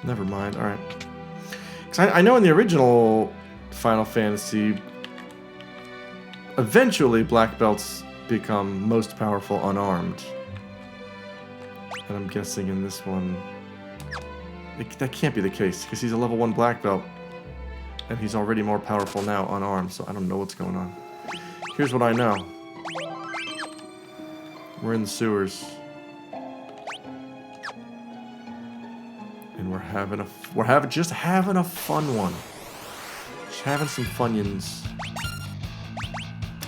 Never mind. Alright. Because I know in the original Final Fantasy, eventually black belts become most powerful unarmed. And I'm guessing in this one, that can't be the case, because he's a level 1 black belt. And he's already more powerful now unarmed, so I don't know what's going on. Here's what I know. We're in the sewers. And we're just having a fun one. Just having some funyuns.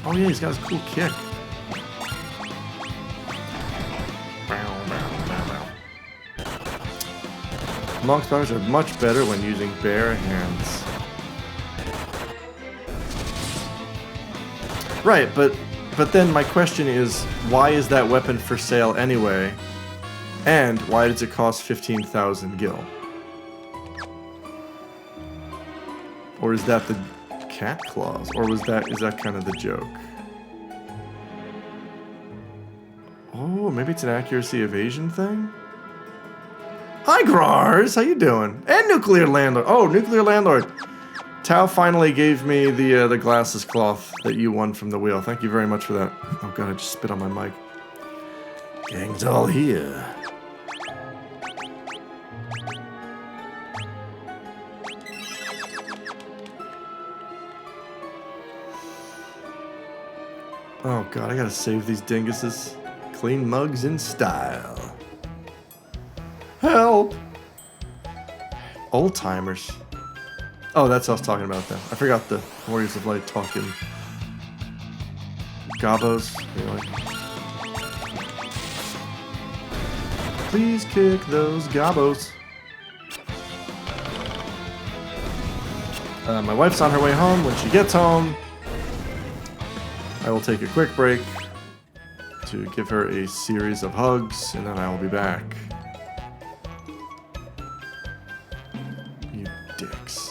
Oh yeah, he's got his cool kick. Monk's powers are much better when using bare hands. Right, but then my question is, why is that weapon for sale anyway? And why does it cost 15,000 gil? Or is that the cat claws? Or is that kind of the joke? Oh, maybe it's an accuracy evasion thing? Hi, Grars! How you doing? And Nuclear Landlord! Oh, Nuclear Landlord! Tao finally gave me the glasses cloth that you won from the wheel. Thank you very much for that. Oh god, I just spit on my mic. Gang's all here. Oh god, I gotta save these dinguses. Clean mugs in style. Help! Old timers. Oh, that's what I was talking about then. I forgot the Warriors of Light talking. Gobos. Really. Please kick those gobos. My wife's on her way home. When she gets home, I will take a quick break to give her a series of hugs, and then I will be back. You dicks.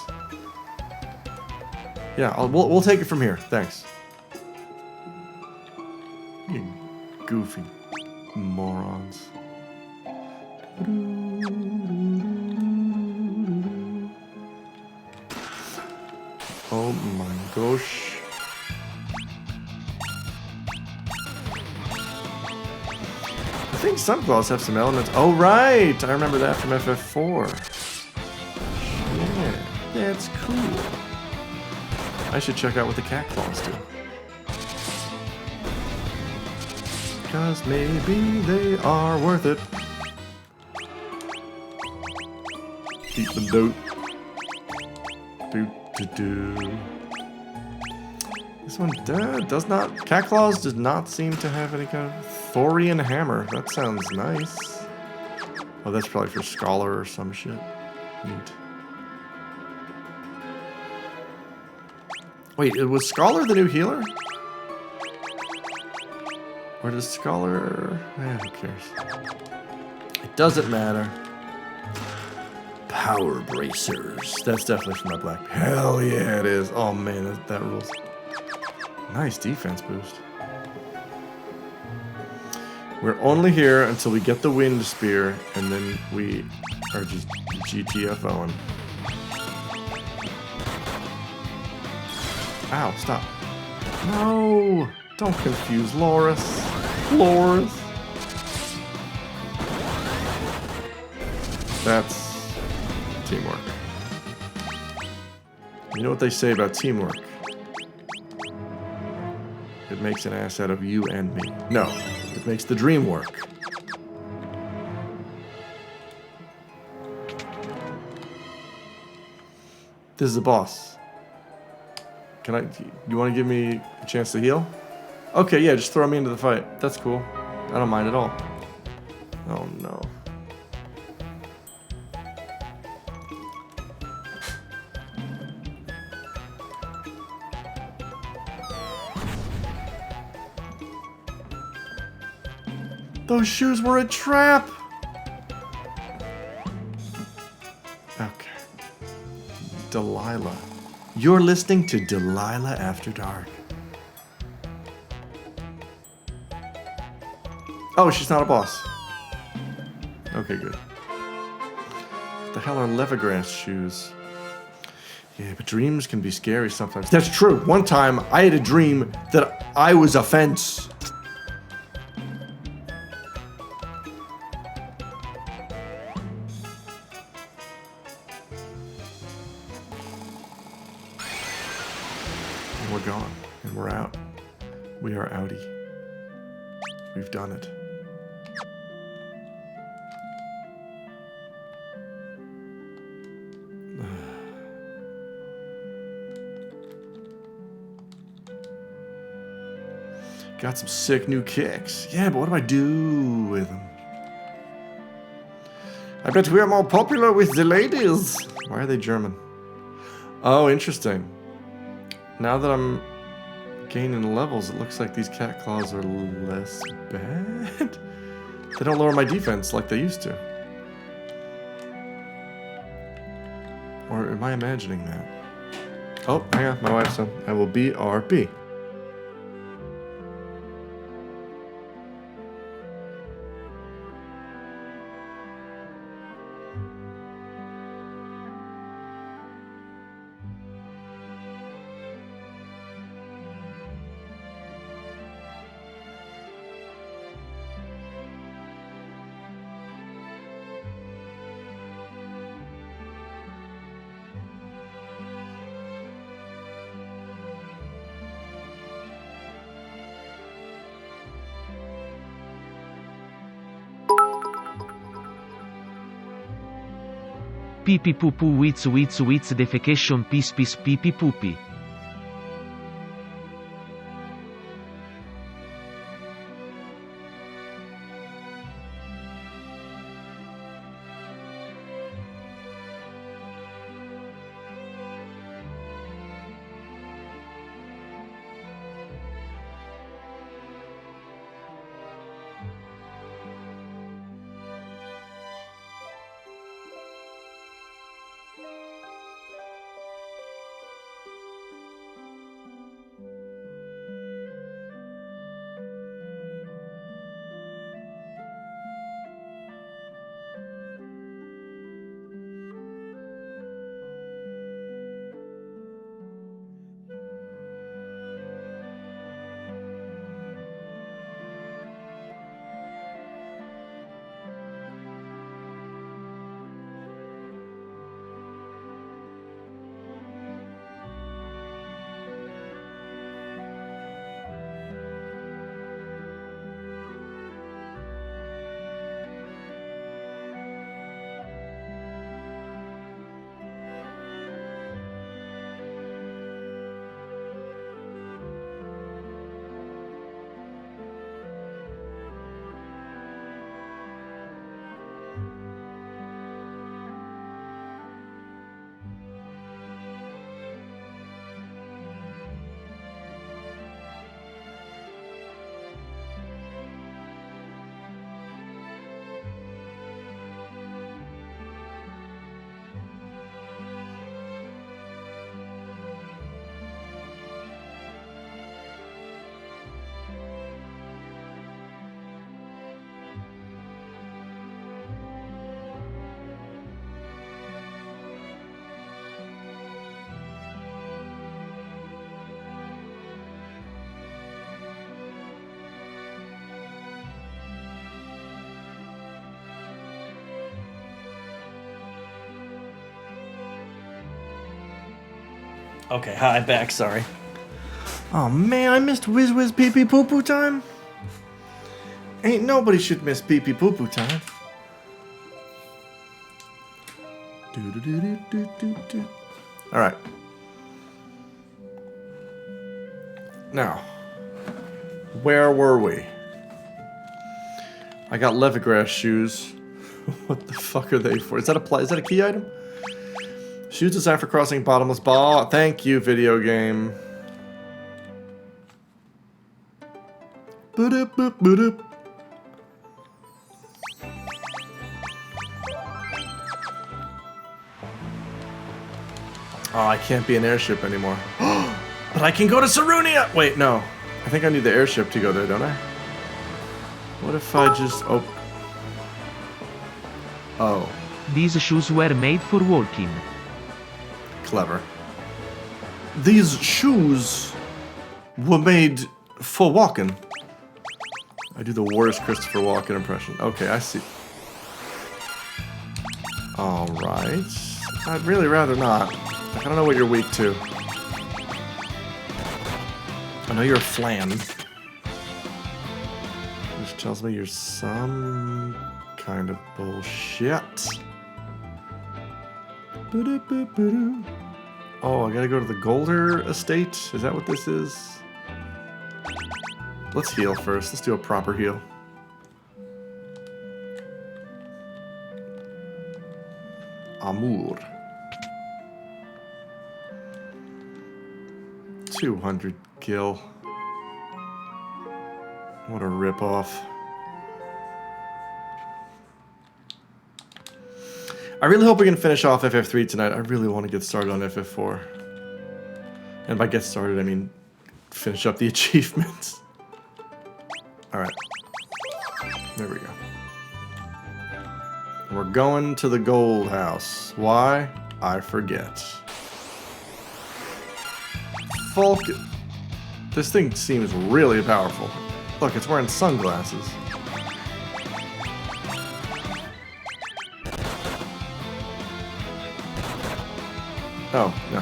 Yeah, we'll take it from here. Thanks. You goofy morons. Oh my gosh. I think Sunclaws have some elements. Oh right! I remember that from FF4. Yeah, that's cool. I should check out what the cat claws do. Because maybe they are worth it. Keep them dope. Do. This one does not... Cat Claws does not seem to have any kind of Thorian hammer. That sounds nice. Oh, that's probably for Scholar or some shit. Neat. Wait, was Scholar the new healer? Or does Scholar... who cares? It doesn't matter. Power bracers. That's definitely from that black. Hell yeah, it is. Oh man, that rules. Nice defense boost. We're only here until we get the wind spear, and then we are just GTFOing. Ow, stop. No! Don't confuse Loris. Loris. That's teamwork. You know what they say about teamwork? It makes an ass out of you and me. No, it makes the dream work. This is the boss. You want to give me a chance to heal? Okay, yeah, just throw me into the fight. That's cool. I don't mind at all. Oh no. Those shoes were a trap! Okay. Delilah. You're listening to Delilah After Dark. Oh, she's not a boss. Okay, good. What the hell are leathergrass shoes? Yeah, but dreams can be scary sometimes. That's true. One time, I had a dream that I was a fence. And we're gone. And we're out. We are outie. We've done it. Got some sick new kicks. Yeah, but what do I do with them? I bet we are more popular with the ladies. Why are they German? Oh, interesting. Now that I'm gaining levels, it looks like these cat claws are less bad. They don't lower my defense like they used to. Or am I imagining that? Oh, hang on, my wife's on. I will BRB. Pipi poo poo wits defecation pis pipi poopy. Okay, hi, back, sorry. Oh man, I missed Whiz Whiz Pee Pee Poo Poo time. Ain't nobody should miss Pee Pee Poo Poo time. Alright. Now, where were we? I got leathergrass shoes. What the fuck are they for? Is that a key item? Shoes designed for crossing bottomless ball. Thank you, video game. Boop boop boop. Oh, I can't be an airship anymore. But I can go to Sarunia! Wait, no. I think I need the airship to go there, don't I? What if I just... Oh, These shoes were made for walking. clever. These shoes were made for walking. I do the worst Christopher Walken impression. Okay, I see. Alright. I'd really rather not. I don't know what you're weak to. I know you're a flan. Which tells me you're some kind of bullshit. Oh, I gotta go to the Golder Estate? Is that what this is? Let's heal first. Let's do a proper heal. Amour. 200 gil. What a ripoff. I really hope we can finish off FF3 tonight. I really want to get started on FF4. And by get started, I mean finish up the achievements. Alright. There we go. We're going to the gold house. Why? I forget. Falk. This thing seems really powerful. Look, it's wearing sunglasses. Oh, no.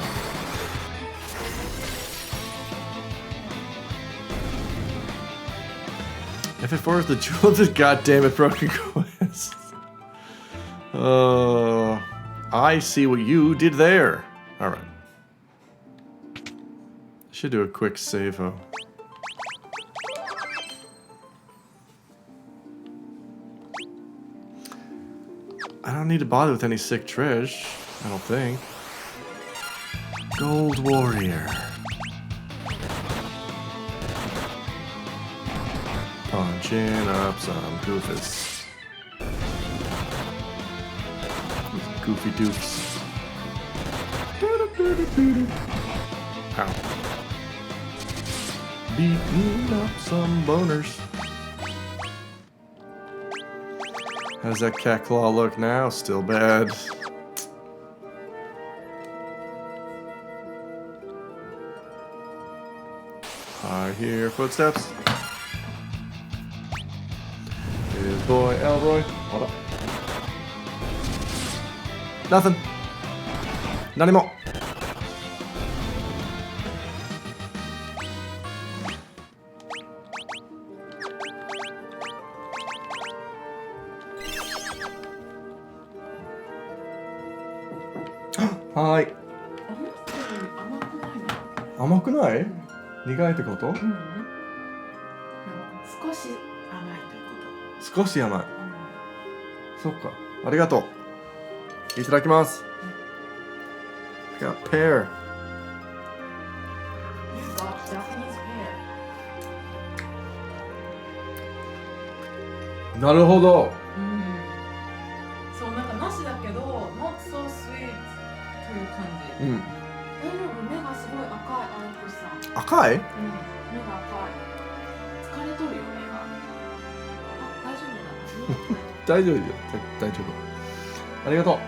FF4 is the jewel of this goddammit broken quest. I see what you did there. Alright. Should do a quick save-o. I don't need to bother with any sick treasure, I don't think. Gold Warrior. Punching up some goofus. Goofy doofs. Ow. Beating up some boners. How does that cat claw look now? Still bad. I hear footsteps. His boy Elroy. Hold up. Nothing. Not anymore. Hi. 甘くない？苦いってこと？少し甘いということ。少し甘い。そっか。ありがとう。いただきます。I got pear. You got Japanese pear. なるほど。そうなんかなしだけど not so sweet という感じ。うん。大丈夫？目がすごい赤いアンクさん。赤い？目が赤い。疲れとるよ目が。あ、大丈夫だな。大丈夫よ。大丈夫。ありがとう。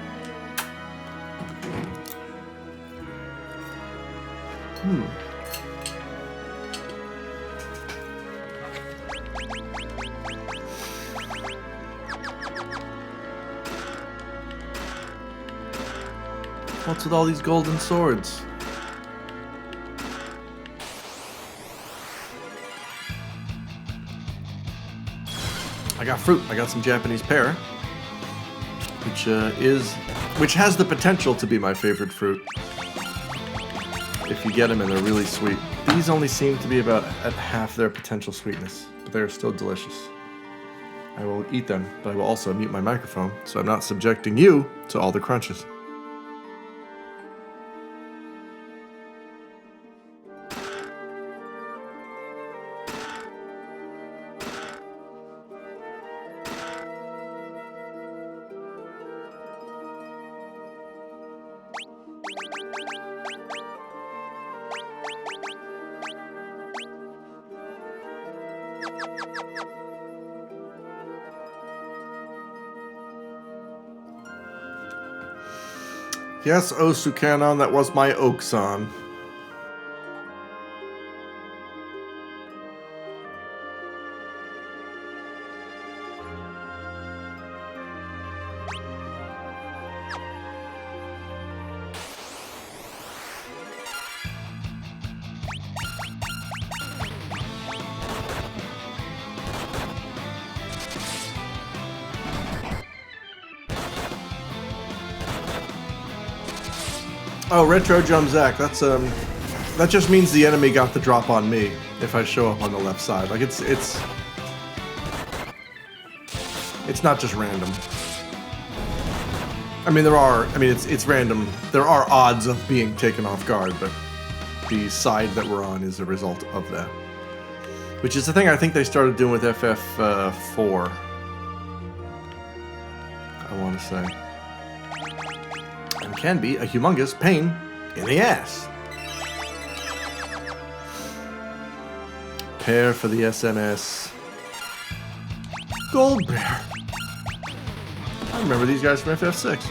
うん。What's with all these golden swords? I got fruit. I got some Japanese pear, which has the potential to be my favorite fruit. If you get them and they're really sweet. These only seem to be about at half their potential sweetness, but they're still delicious. I will eat them, but I will also mute my microphone so I'm not subjecting you to all the crunches. Yes, Osukanon, that was my Oakson. Oh, Retro Jump Zack, that's that just means the enemy got the drop on me if I show up on the left side. Like it's not just random. I mean it's random. There are odds of being taken off guard, but the side that we're on is a result of that. Which is the thing I think they started doing with FF4. I want to say. And can be a humongous pain in the ass. Prepare for the SNS. Gold Bear. I remember these guys from FF6.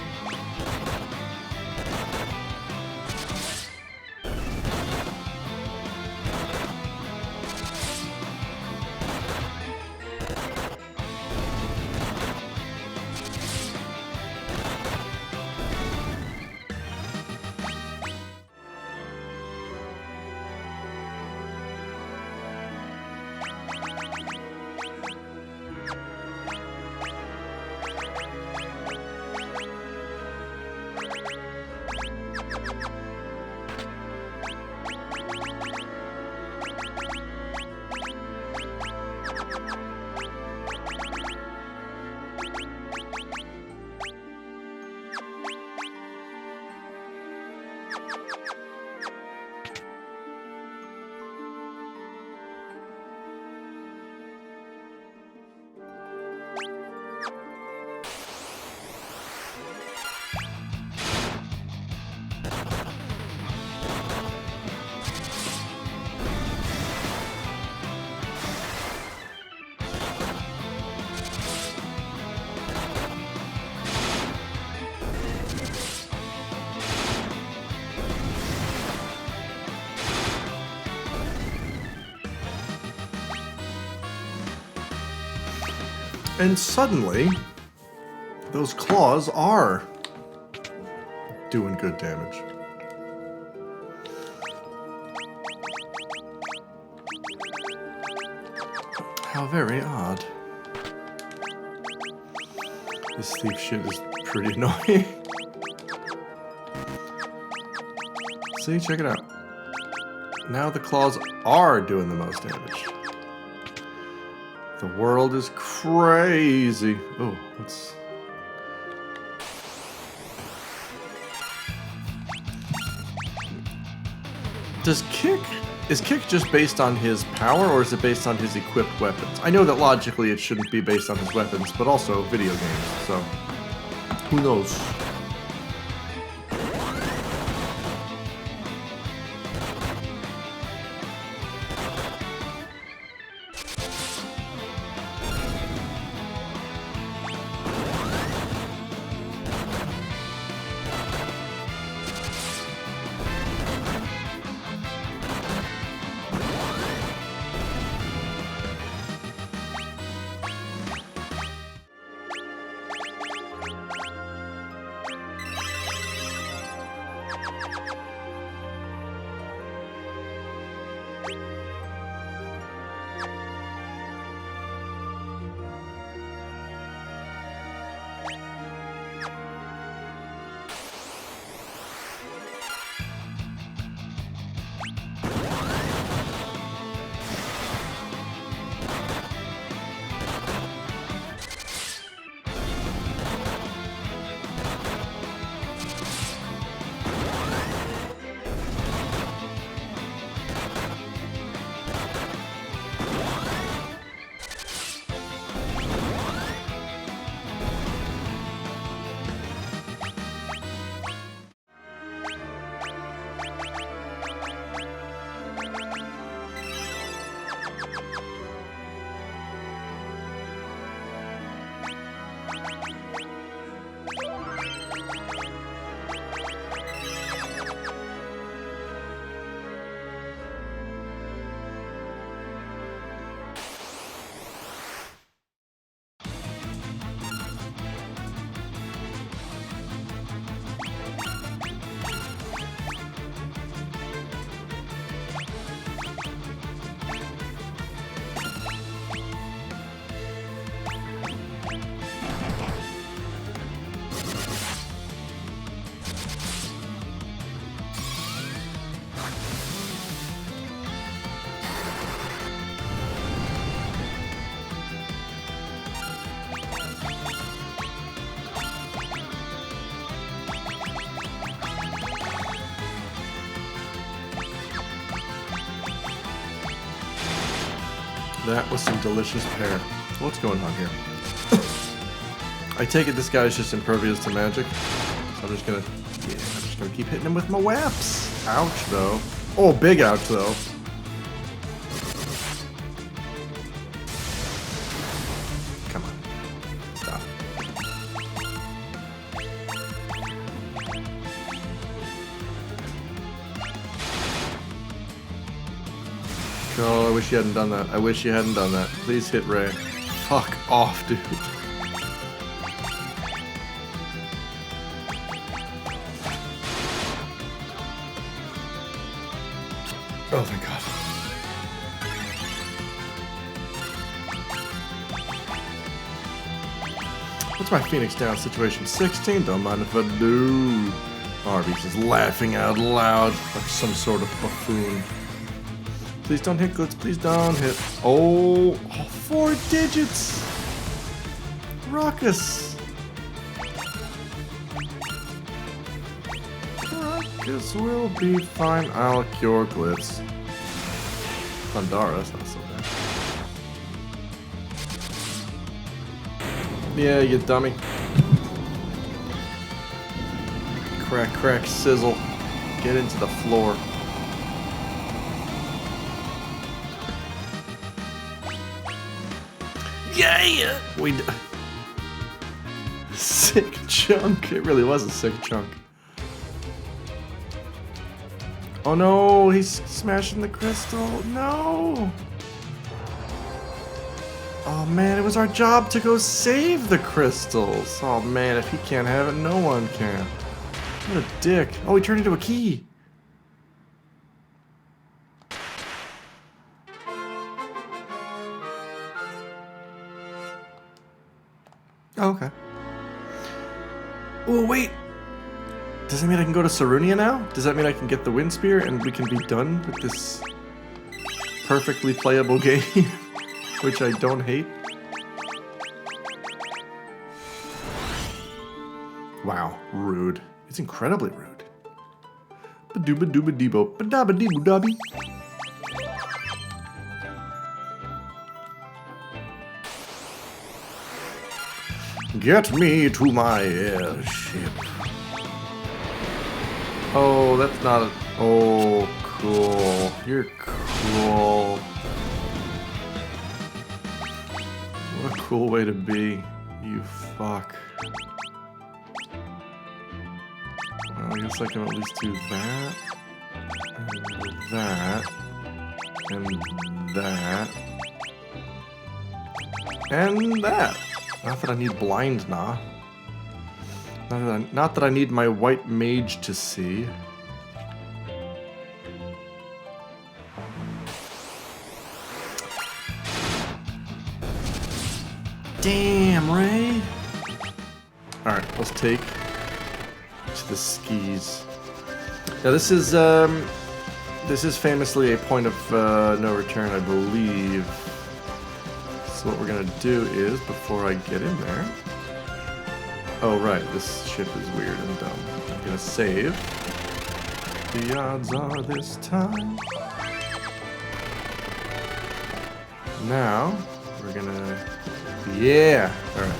And suddenly, those claws are doing good damage. How very odd. This thief shit is pretty annoying. See, check it out. Now the claws are doing the most damage. The world is crazy. Oh, what's... Is Kick just based on his power, or is it based on his equipped weapons? I know that logically it shouldn't be based on his weapons, but also video games, so... Who knows? That was some delicious pear. What's going on here? I take it this guy's just impervious to magic. So I'm just gonna keep hitting him with my whaps. Ouch, though. Oh, big ouch, though. Come on. Stop. Oh, I wish you hadn't done that. I wish you hadn't done that. Please hit Ray. Fuck off, dude. Oh, thank God. What's my Phoenix down situation? 16? Don't mind if I do. Arby's is laughing out loud like some sort of buffoon. Please don't hit Glitz. Please don't hit. Oh, 4 digits. Ruckus. Ruckus will be fine. I'll cure Glitz. Thundara, that's not so bad. Yeah, you dummy. Crack, crack, sizzle. Get into the floor. Yeah! Sick chunk. It really was a sick chunk. Oh no, he's smashing the crystal. No! Oh man, it was our job to go save the crystals. Oh man, if he can't have it, no one can. What a dick. Oh, he turned into a key. Oh, okay. Oh, wait. Does that mean I can go to Sarunia now? Does that mean I can get the Wind Spear and we can be done with this perfectly playable game? Which I don't hate. Wow, rude. It's incredibly rude. Ba-dooba-dooba-debo, ba-dabba-dee-boo-dabby. Get me to my airship. Oh, that's not a... Oh, cool. You're cool. What a cool way to be, you fuck. Well, I guess I can at least do that. And that. And that. And that. Not that I need blind, nah. Not that I need my white mage to see. Damn, Ray. Alright, let's take to the skis. Now this is famously a point of no return, I believe. So what we're gonna do is, before I get in there... Oh right, this ship is weird and dumb. I'm gonna save. The odds are this time. Now, we're gonna... Yeah! Alright.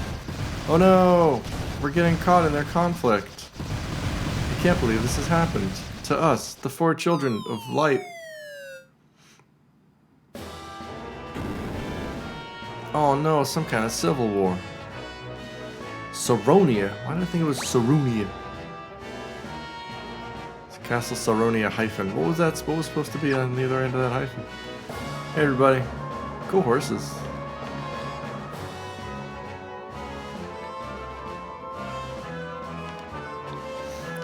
Oh no! We're getting caught in their conflict. I can't believe this has happened. To us, the 4 children of light. Oh no, some kind of civil war. Saronia? Why did I think it was Sarunia? It's Castle Saronia hyphen. What was that? What was supposed to be on the other end of that hyphen? Hey everybody. Go horses.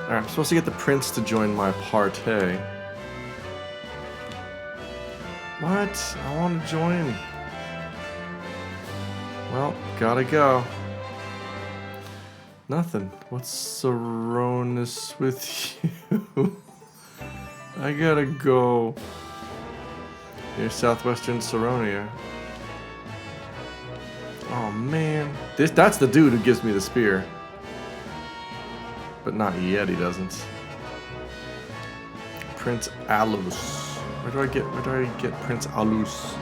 Alright, I'm supposed to get the prince to join my party. What? I want to join. Well, gotta go. Nothing. What's Saronis with you? I gotta go. Near southwestern Saronia. Oh man. That's the dude who gives me the spear. But not yet, he doesn't. Prince Alus. Where do I get Prince Alus?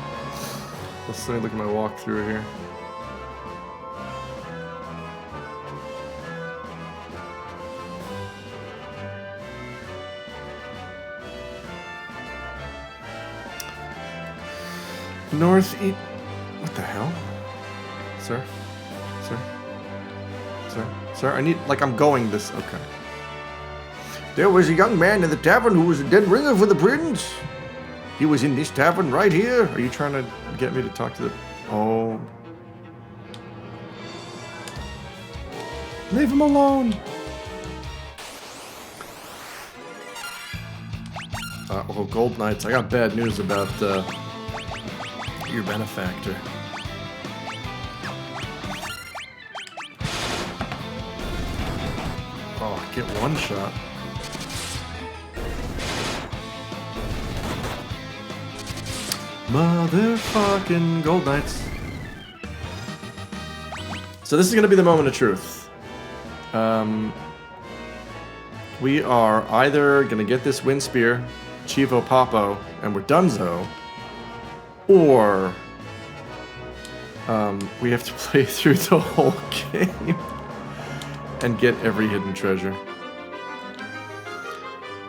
Let me look at my walkthrough here. Northeast. What the hell? Sir? Sir? Sir? Sir? I need. Like, I'm going this. Okay. There was a young man in the tavern who was a dead ringer for the prince. He was in this tavern right here. Are you trying to get me to talk to the... Oh. Leave him alone. Oh, Gold Knights. I got bad news about your benefactor. Oh, get one shot. Motherfucking Gold Knights. So this is gonna be the moment of truth. We are either gonna get this Wind Spear, Chivo Papo, and we're donezo, or we have to play through the whole game and get every hidden treasure.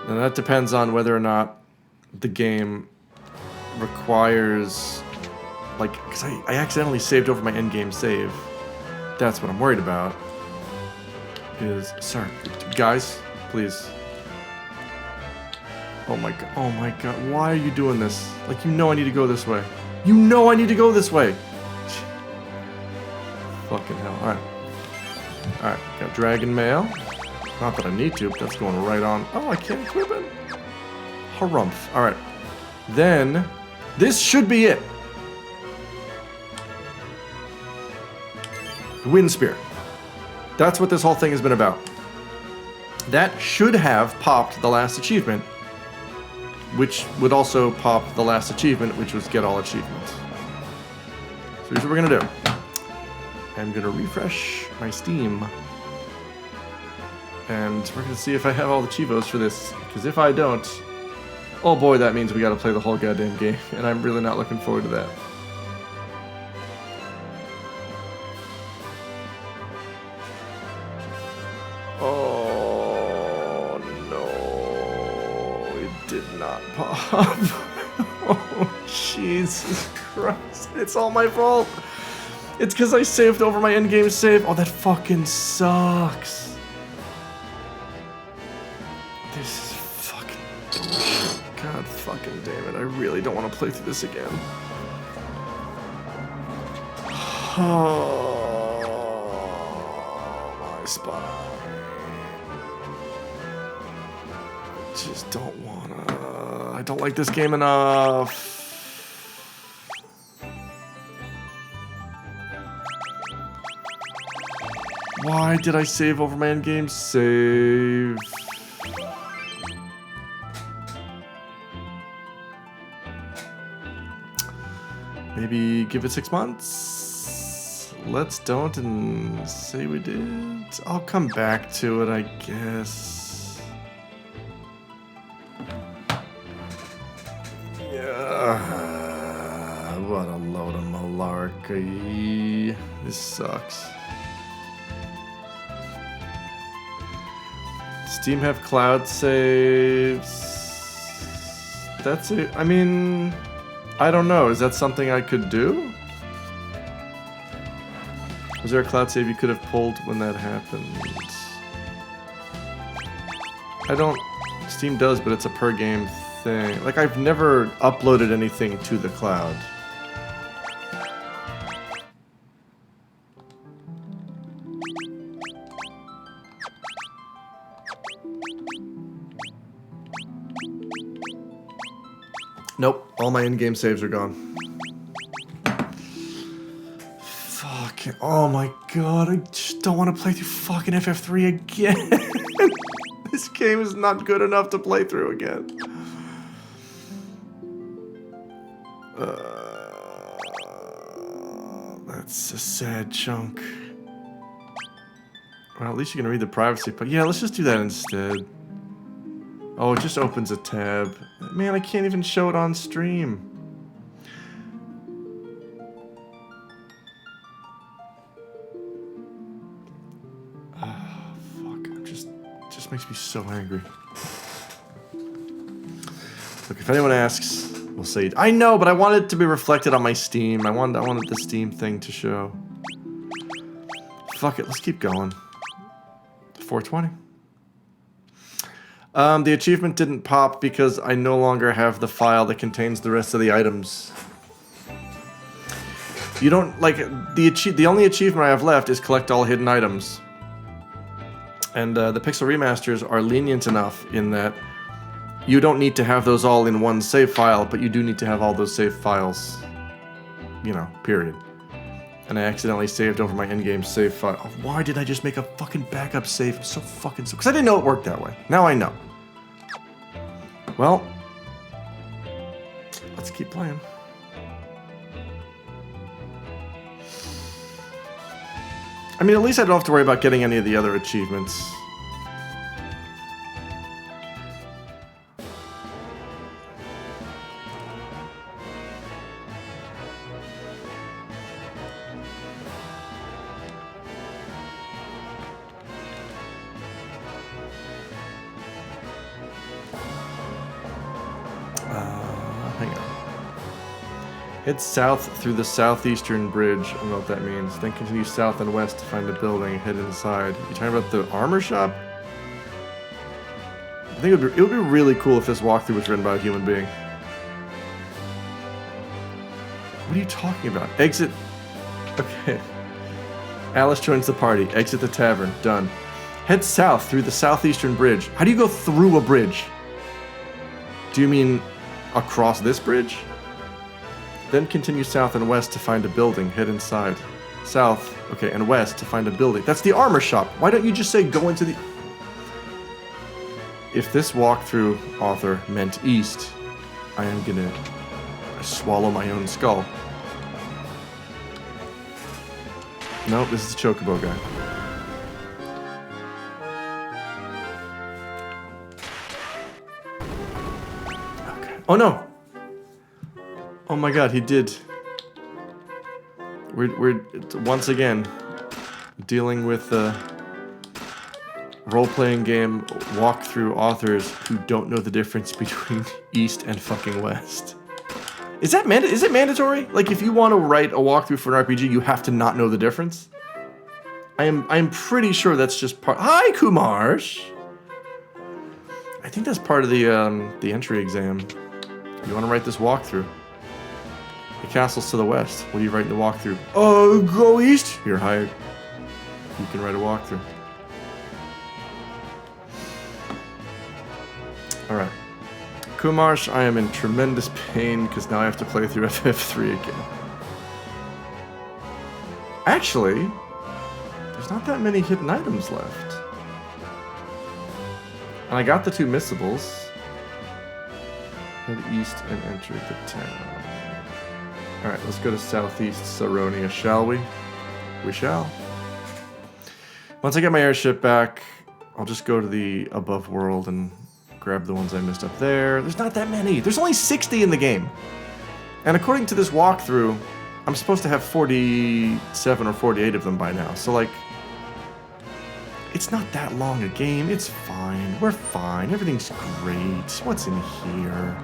And that depends on whether or not the game requires, like, because I accidentally saved over my endgame save. That's what I'm worried about. Is, sorry, guys, please. Oh my god, why are you doing this? Like, you know I need to go this way. You know I need to go this way. Fucking hell, alright. Alright, got Dragon Mail. Not that I need to, but that's going right on. Oh, I can't equip it. Harumph. Alright. Then, this should be it. Wind Spear. That's what this whole thing has been about. That should have popped the last achievement, which would also pop the last achievement, which was get all achievements. So here's what we're gonna do. I'm gonna refresh my Steam, and we're gonna see if I have all the Chivos for this, because if I don't, oh boy, that means we gotta play the whole goddamn game, and I'm really not looking forward to that. Oh no, it did not pop. Oh Jesus Christ, it's all my fault. It's because I saved over my endgame save. Oh, that fucking sucks. This is fucking bullshit. God fucking damn it. I really don't want to play through this again. Oh, my spine. I just don't wanna. I don't like this game enough. Why did I save over my endgame save? Maybe give it 6 months? Let's don't and say we did. I'll come back to it, I guess. Yeah. What a load of malarkey. This sucks. Steam have cloud saves. That's it. I mean, I don't know. Is that something I could do? Was there a cloud save you could have pulled when that happened? I don't. Steam does, but it's a per game thing. Like, I've never uploaded anything to the cloud. Nope, all my in-game saves are gone. Fucking, oh my god, I just don't want to play through fucking FF3 again. This game is not good enough to play through again. That's a sad chunk. Well, at least you can read the privacy, but yeah, let's just do that instead. Oh, it just opens a tab. Man, I can't even show it on stream. just makes me so angry. Look, if anyone asks, we'll say, I know, but I want it to be reflected on my Steam. I wanted the Steam thing to show. Fuck it, let's keep going. 420. The achievement didn't pop because I no longer have the file that contains the rest of the items. You don't, like, the only achievement I have left is collect all hidden items. And the Pixel Remasters are lenient enough in that you don't need to have those all in one save file, but you do need to have all those save files. You know, period. And I accidentally saved over my in-game save file. Oh, why did I just make a fucking backup save? I'm so fucking so... Because I didn't know it worked that way. Now I know. Well, let's keep playing. I mean, at least I don't have to worry about getting any of the other achievements. Hang on. Head south through the southeastern bridge. I don't know what that means. Then continue south and west to find a building. Head inside. You talking about the armor shop? I think it would be really cool if this walkthrough was written by a human being. What are you talking about? Exit. Okay. Alice joins the party. Exit the tavern. Done. Head south through the southeastern bridge. How do you go through a bridge? Do you mean across this bridge? Then continue south and west to find a building. Head inside. South, okay, and west to find a building. That's the armor shop. Why don't you just say go into the... If this walkthrough author meant east, I am gonna swallow my own skull. Nope, this is the Chocobo guy. Okay. Oh no! Oh my god, he did. We're once again dealing with role-playing game walkthrough authors who don't know the difference between east and fucking west. Is it mandatory? Like, if you want to write a walkthrough for an RPG, you have to not know the difference? I'm pretty sure that's just part. Hi, Kumarsh. I think that's part of the entry exam. You want to write this walkthrough? The castle's to the west. What do you write in the walkthrough? Oh, go east. You're hired. You can write a walkthrough. All right. Kumarsh, I am in tremendous pain because now I have to play through FF3 again. Actually, there's not that many hidden items left. And I got the 2 missables. Head east and enter the town. Alright, let's go to southeast Saronia, shall we? We shall. Once I get my airship back, I'll just go to the above world and grab the ones I missed up there. There's not that many. There's only 60 in the game. And according to this walkthrough, I'm supposed to have 47 or 48 of them by now. So, like, it's not that long a game. It's fine. We're fine. Everything's great. What's in here?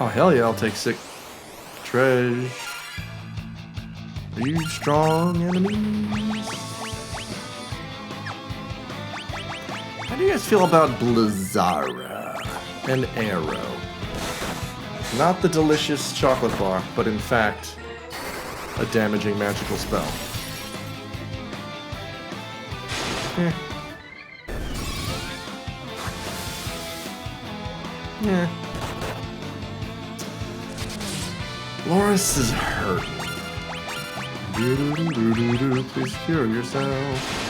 Oh, hell yeah, I'll take 6 treasure. These strong enemies. How do you guys feel about Blizzara? An arrow. Not the delicious chocolate bar, but in fact, a damaging magical spell. Eh. Yeah. Loris is hurt. Please cure yourself.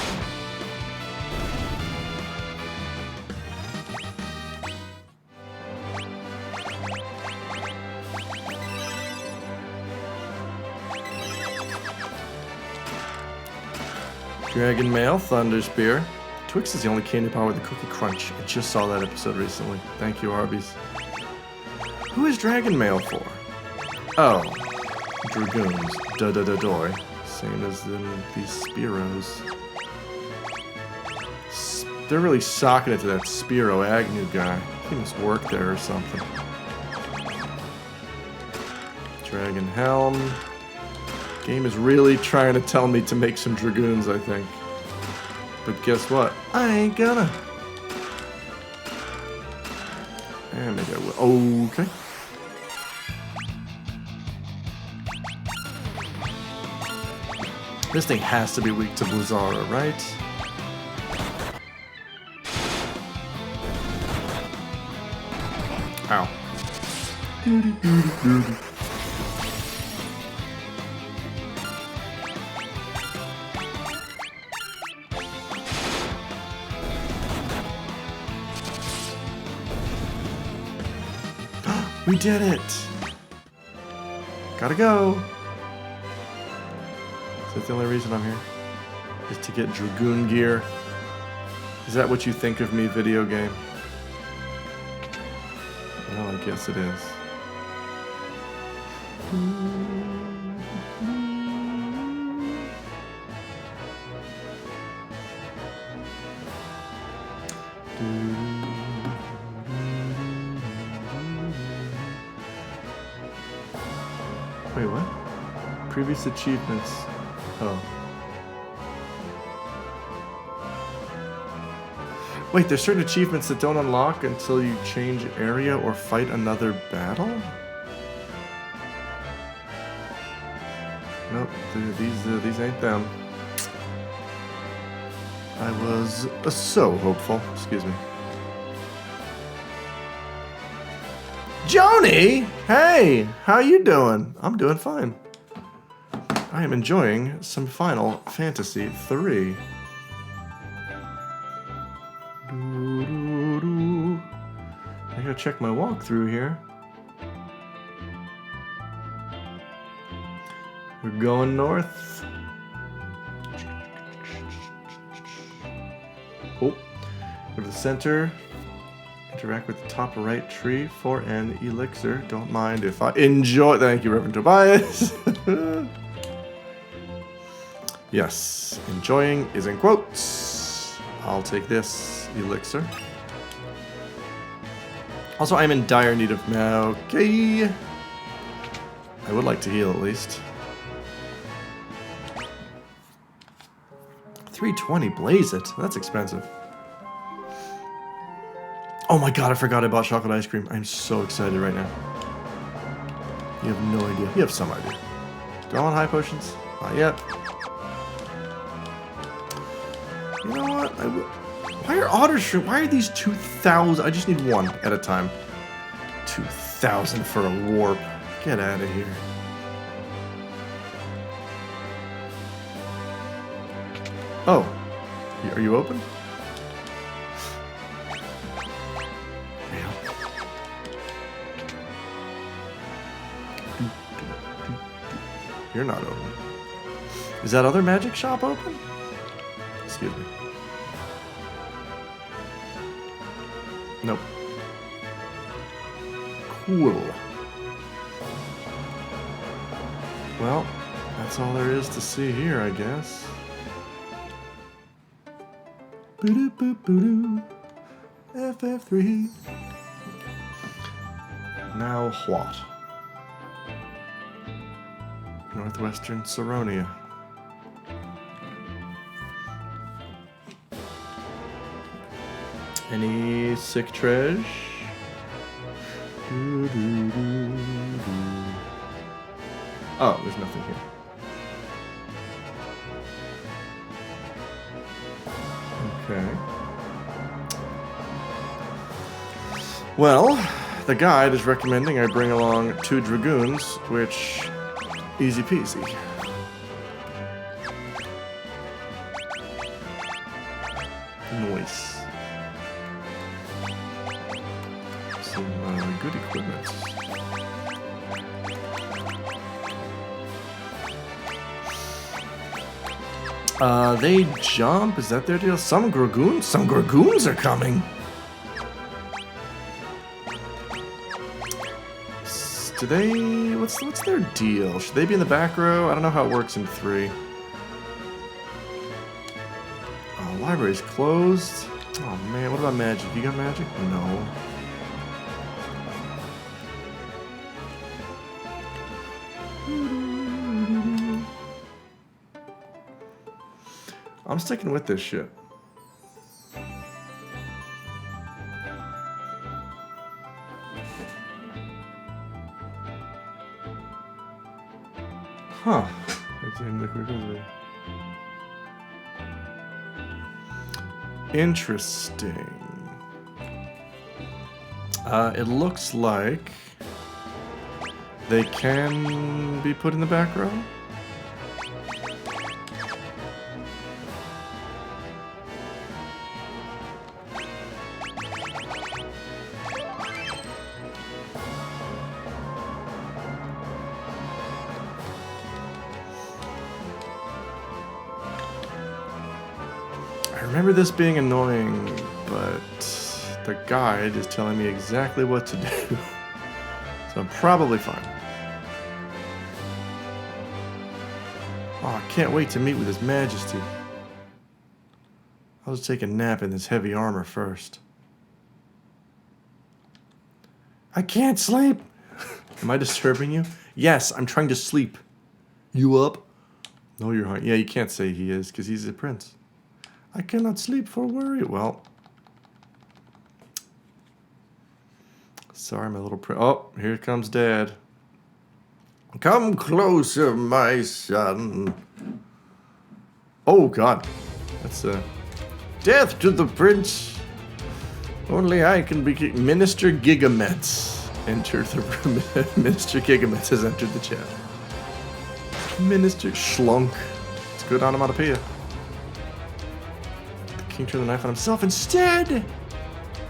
Dragon Mail, Thunder Spear. Twix is the only candy bar with a cookie crunch. I just saw that episode recently. Thank you, Arby's. Who is Dragon Mail for? Oh, Dragoons. Da-da-da-doy. Same as in these Spearows. They're really socking it to that Spearow Agnew guy. He must work there or something. Dragon Helm. Game is really trying to tell me to make some Dragoons, I think. But guess what? I ain't gonna. And maybe I will. Okay. This thing has to be weak to Blizzara, right? Ow. We did it! Gotta go! Is that the only reason I'm here? Is to get Dragoon gear? Is that what you think of me, video game? Well, I guess it is. Wait, what? Previous achievements. Oh. Wait, there's certain achievements that don't unlock until you change area or fight another battle? Nope, these ain't them. I was so hopeful. Excuse me. Joni! Hey! How you doing? I'm doing fine. I am enjoying some Final Fantasy III. I gotta check my walkthrough here. We're going north. Oh, go to the center. Interact with the top right tree for an elixir. Don't mind if I enjoy. Thank you, Reverend Tobias. Yes, enjoying is in quotes. I'll take this elixir. Also, I'm in dire need of okay. I would like to heal at least. 320, blaze it. That's expensive. Oh my god, I forgot I bought chocolate ice cream. I'm so excited right now. You have no idea. You have some idea. Do I want high potions? Not yet. You know what? Why are otter shrimp? Why are these 2,000? I just need one at a time. 2,000 for a warp. Get out of here. Oh. Are you open? You're not open. Is that other magic shop open? Excuse me. Nope. Cool. Well, that's all there is to see here, I guess. Boo-doo-boo-boo-doo. FF3. Now what? Northwestern Saronia. Any sick treasure? Oh, there's nothing here. Okay. Well, the guide is recommending I bring along 2 dragoons, which easy peasy. Nice. Some good equipment. They jump? Is that their deal? Some Gorgoons are coming. Do they... What's their deal? Should they be in the back row? I don't know how it works in 3. Oh, library's closed. Oh man, what about magic? You got magic? No. I'm sticking with this shit. Huh. Interesting. It looks like they can be put in the back row. I remember this being annoying, but the guide is telling me exactly what to do. So I'm probably fine. Oh, I can't wait to meet with His Majesty. I'll just take a nap in this heavy armor first. I can't sleep! Am I disturbing you? Yes, I'm trying to sleep. You up? No, you're hungry. Yeah, you can't say he is, because he's a prince. I cannot sleep for worry. Well. Sorry, my little prince. Oh, here comes Dad. Come closer, my son. Oh, God. That's death to the prince. Only I can be Minister Gigamets. Enter the room. Minister Gigamets has entered the chat. Minister Schlunk. It's good onomatopoeia. The king turned the knife on himself instead.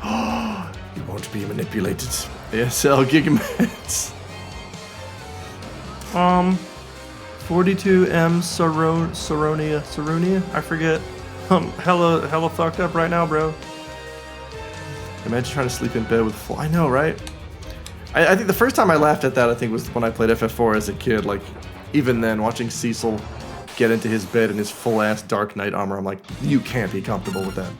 Oh, you won't be manipulated. ASL Gigamets. 42M Saronia, I forget. Hella fucked up right now, bro. Imagine trying to sleep in bed with full. I know, right? I think the first time I laughed at that, I think, was when I played FF4 as a kid. Like, even then, watching Cecil get into his bed in his full-ass Dark Knight armor, I'm like, you can't be comfortable with that.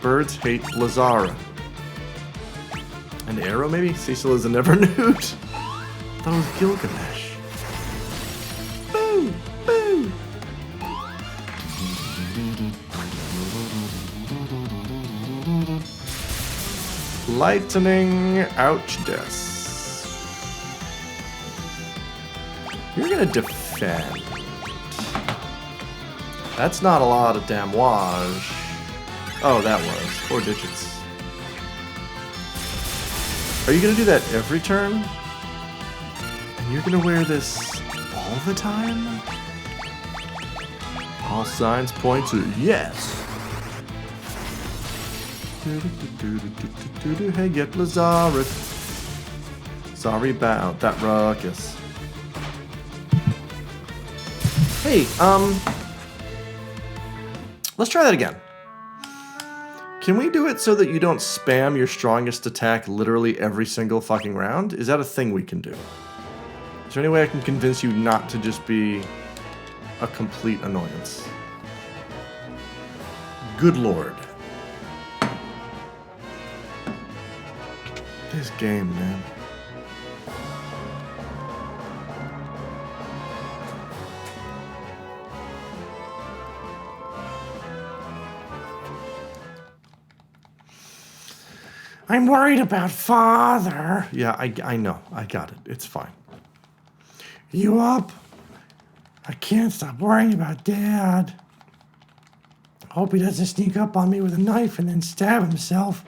Birds hate Lazara. An arrow, maybe? Cecil is a never nude. That was Gilgamesh. Boo! Boo! Lightning ouch des. You're gonna defend. That's not a lot of damage. Oh, that was 4 digits. Are you gonna do that every turn? And you're gonna wear this all the time? All signs point to yes. Hey, get Lazarus. Sorry about that ruckus. Hey, let's try that again. Can we do it so that you don't spam your strongest attack literally every single fucking round? Is that a thing we can do? Is there any way I can convince you not to just be a complete annoyance? Good lord. This game, man. I'm worried about father. Yeah, I know. I got it. It's fine. You up? I can't stop worrying about Dad. Hope he doesn't sneak up on me with a knife and then stab himself.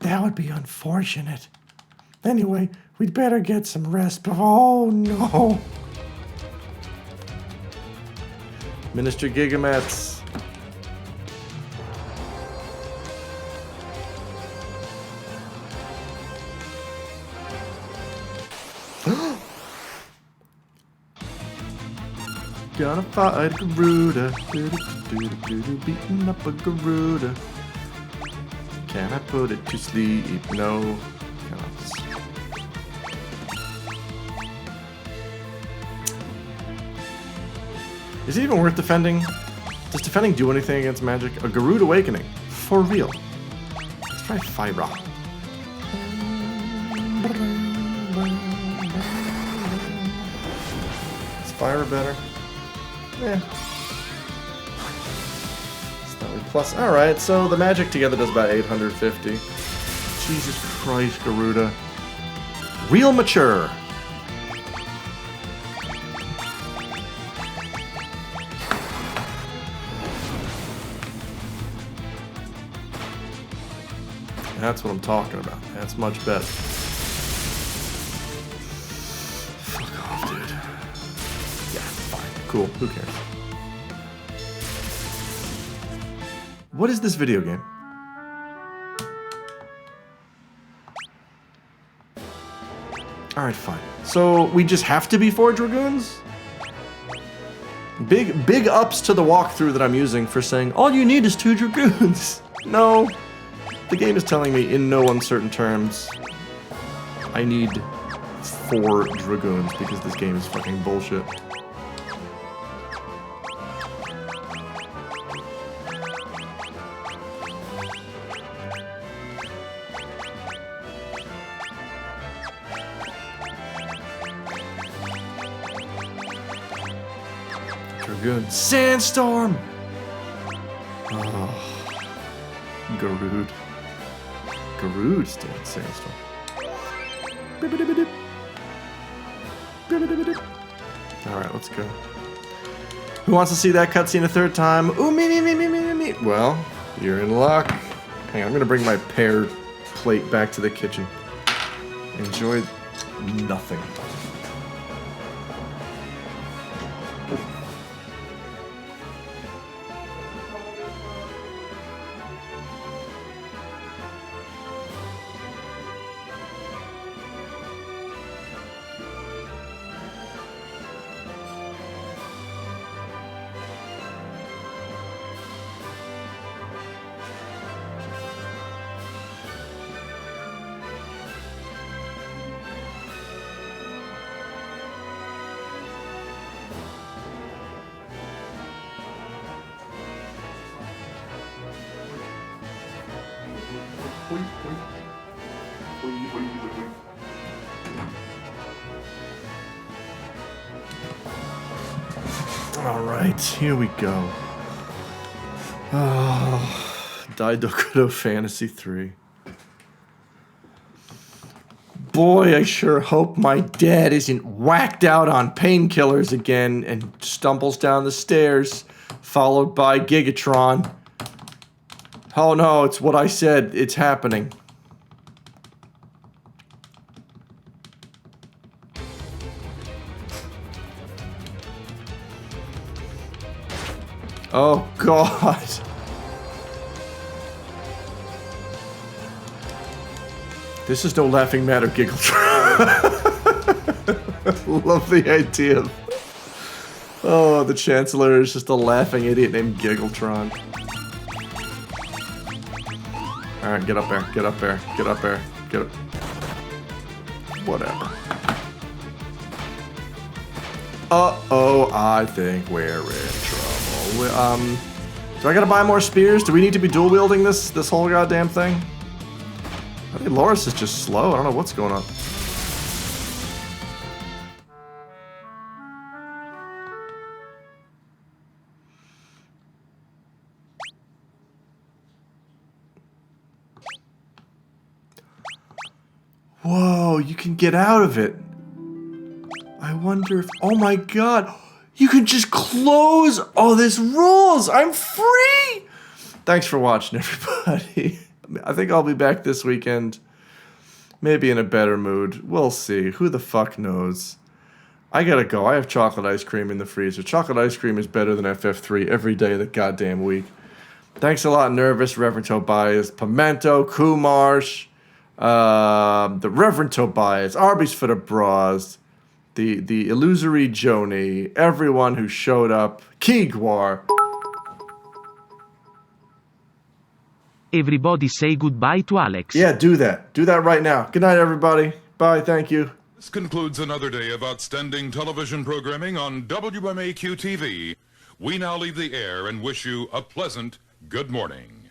That would be unfortunate. Anyway, we'd better get some rest. Oh, no. Minister Gigamets. Gonna fight Garuda. Beating up a Garuda. Can I put it to sleep? No. Cannot. Is it even worth defending? Does defending do anything against magic? A Garuda Awakening. For real. Let's try Fire. Is Fire better? Yeah. Slightly plus. Alright, so the magic together does about 850. Jesus Christ, Garuda. Real mature. That's what I'm talking about. That's much better. Fuck off, dude. Yeah, fine. Cool. Who cares? What is this video game? Alright, fine. So, we just have to be 4 Dragoons? Big ups to the walkthrough that I'm using for saying, all you need is 2 Dragoons. No. The game is telling me in no uncertain terms, I need 4 Dragoons because this game is fucking bullshit. Dragoon. Sandstorm! Oh. Garud. Garud still in Sandstorm. Alright, let's go. Who wants to see that cutscene a 3rd time? Ooh, me. Well, you're in luck. Hang on, I'm gonna bring my pear plate back to the kitchen. Enjoy nothing. Alright, here we go. Oh, Daidokudo Fantasy 3. Boy, I sure hope my dad isn't whacked out on painkillers again and stumbles down the stairs, followed by Gigatron. Oh no, it's what I said. It's happening. Oh God. This is no laughing matter, Giggletron. Love the idea of... Oh, the Chancellor is just a laughing idiot named Giggletron. Alright, get up there, get up there, get up there, get up... Whatever. Uh-oh, I think we're in trouble. Do I gotta buy more spears? Do we need to be dual-wielding this whole goddamn thing? I think Loris is just slow. I don't know what's going on. Whoa, you can get out of it. I wonder if... Oh my God. You can just close. Oh, this rules. I'm free. Thanks for watching, everybody. I think I'll be back this weekend. Maybe in a better mood. We'll see. Who the fuck knows? I gotta go. I have chocolate ice cream in the freezer. Chocolate ice cream is better than FF3 every day of the goddamn week. Thanks a lot, Nervous, Reverend Tobias, Pimento, Kumarsh, the Reverend Tobias, Arby's for the Bras, the illusory Joni, everyone who showed up, Kigwar. Everybody say goodbye to Alex. Yeah, do that. Do that right now. Good night, everybody. Bye, thank you. This concludes another day of outstanding television programming on WMAQ TV. We now leave the air and wish you a pleasant good morning.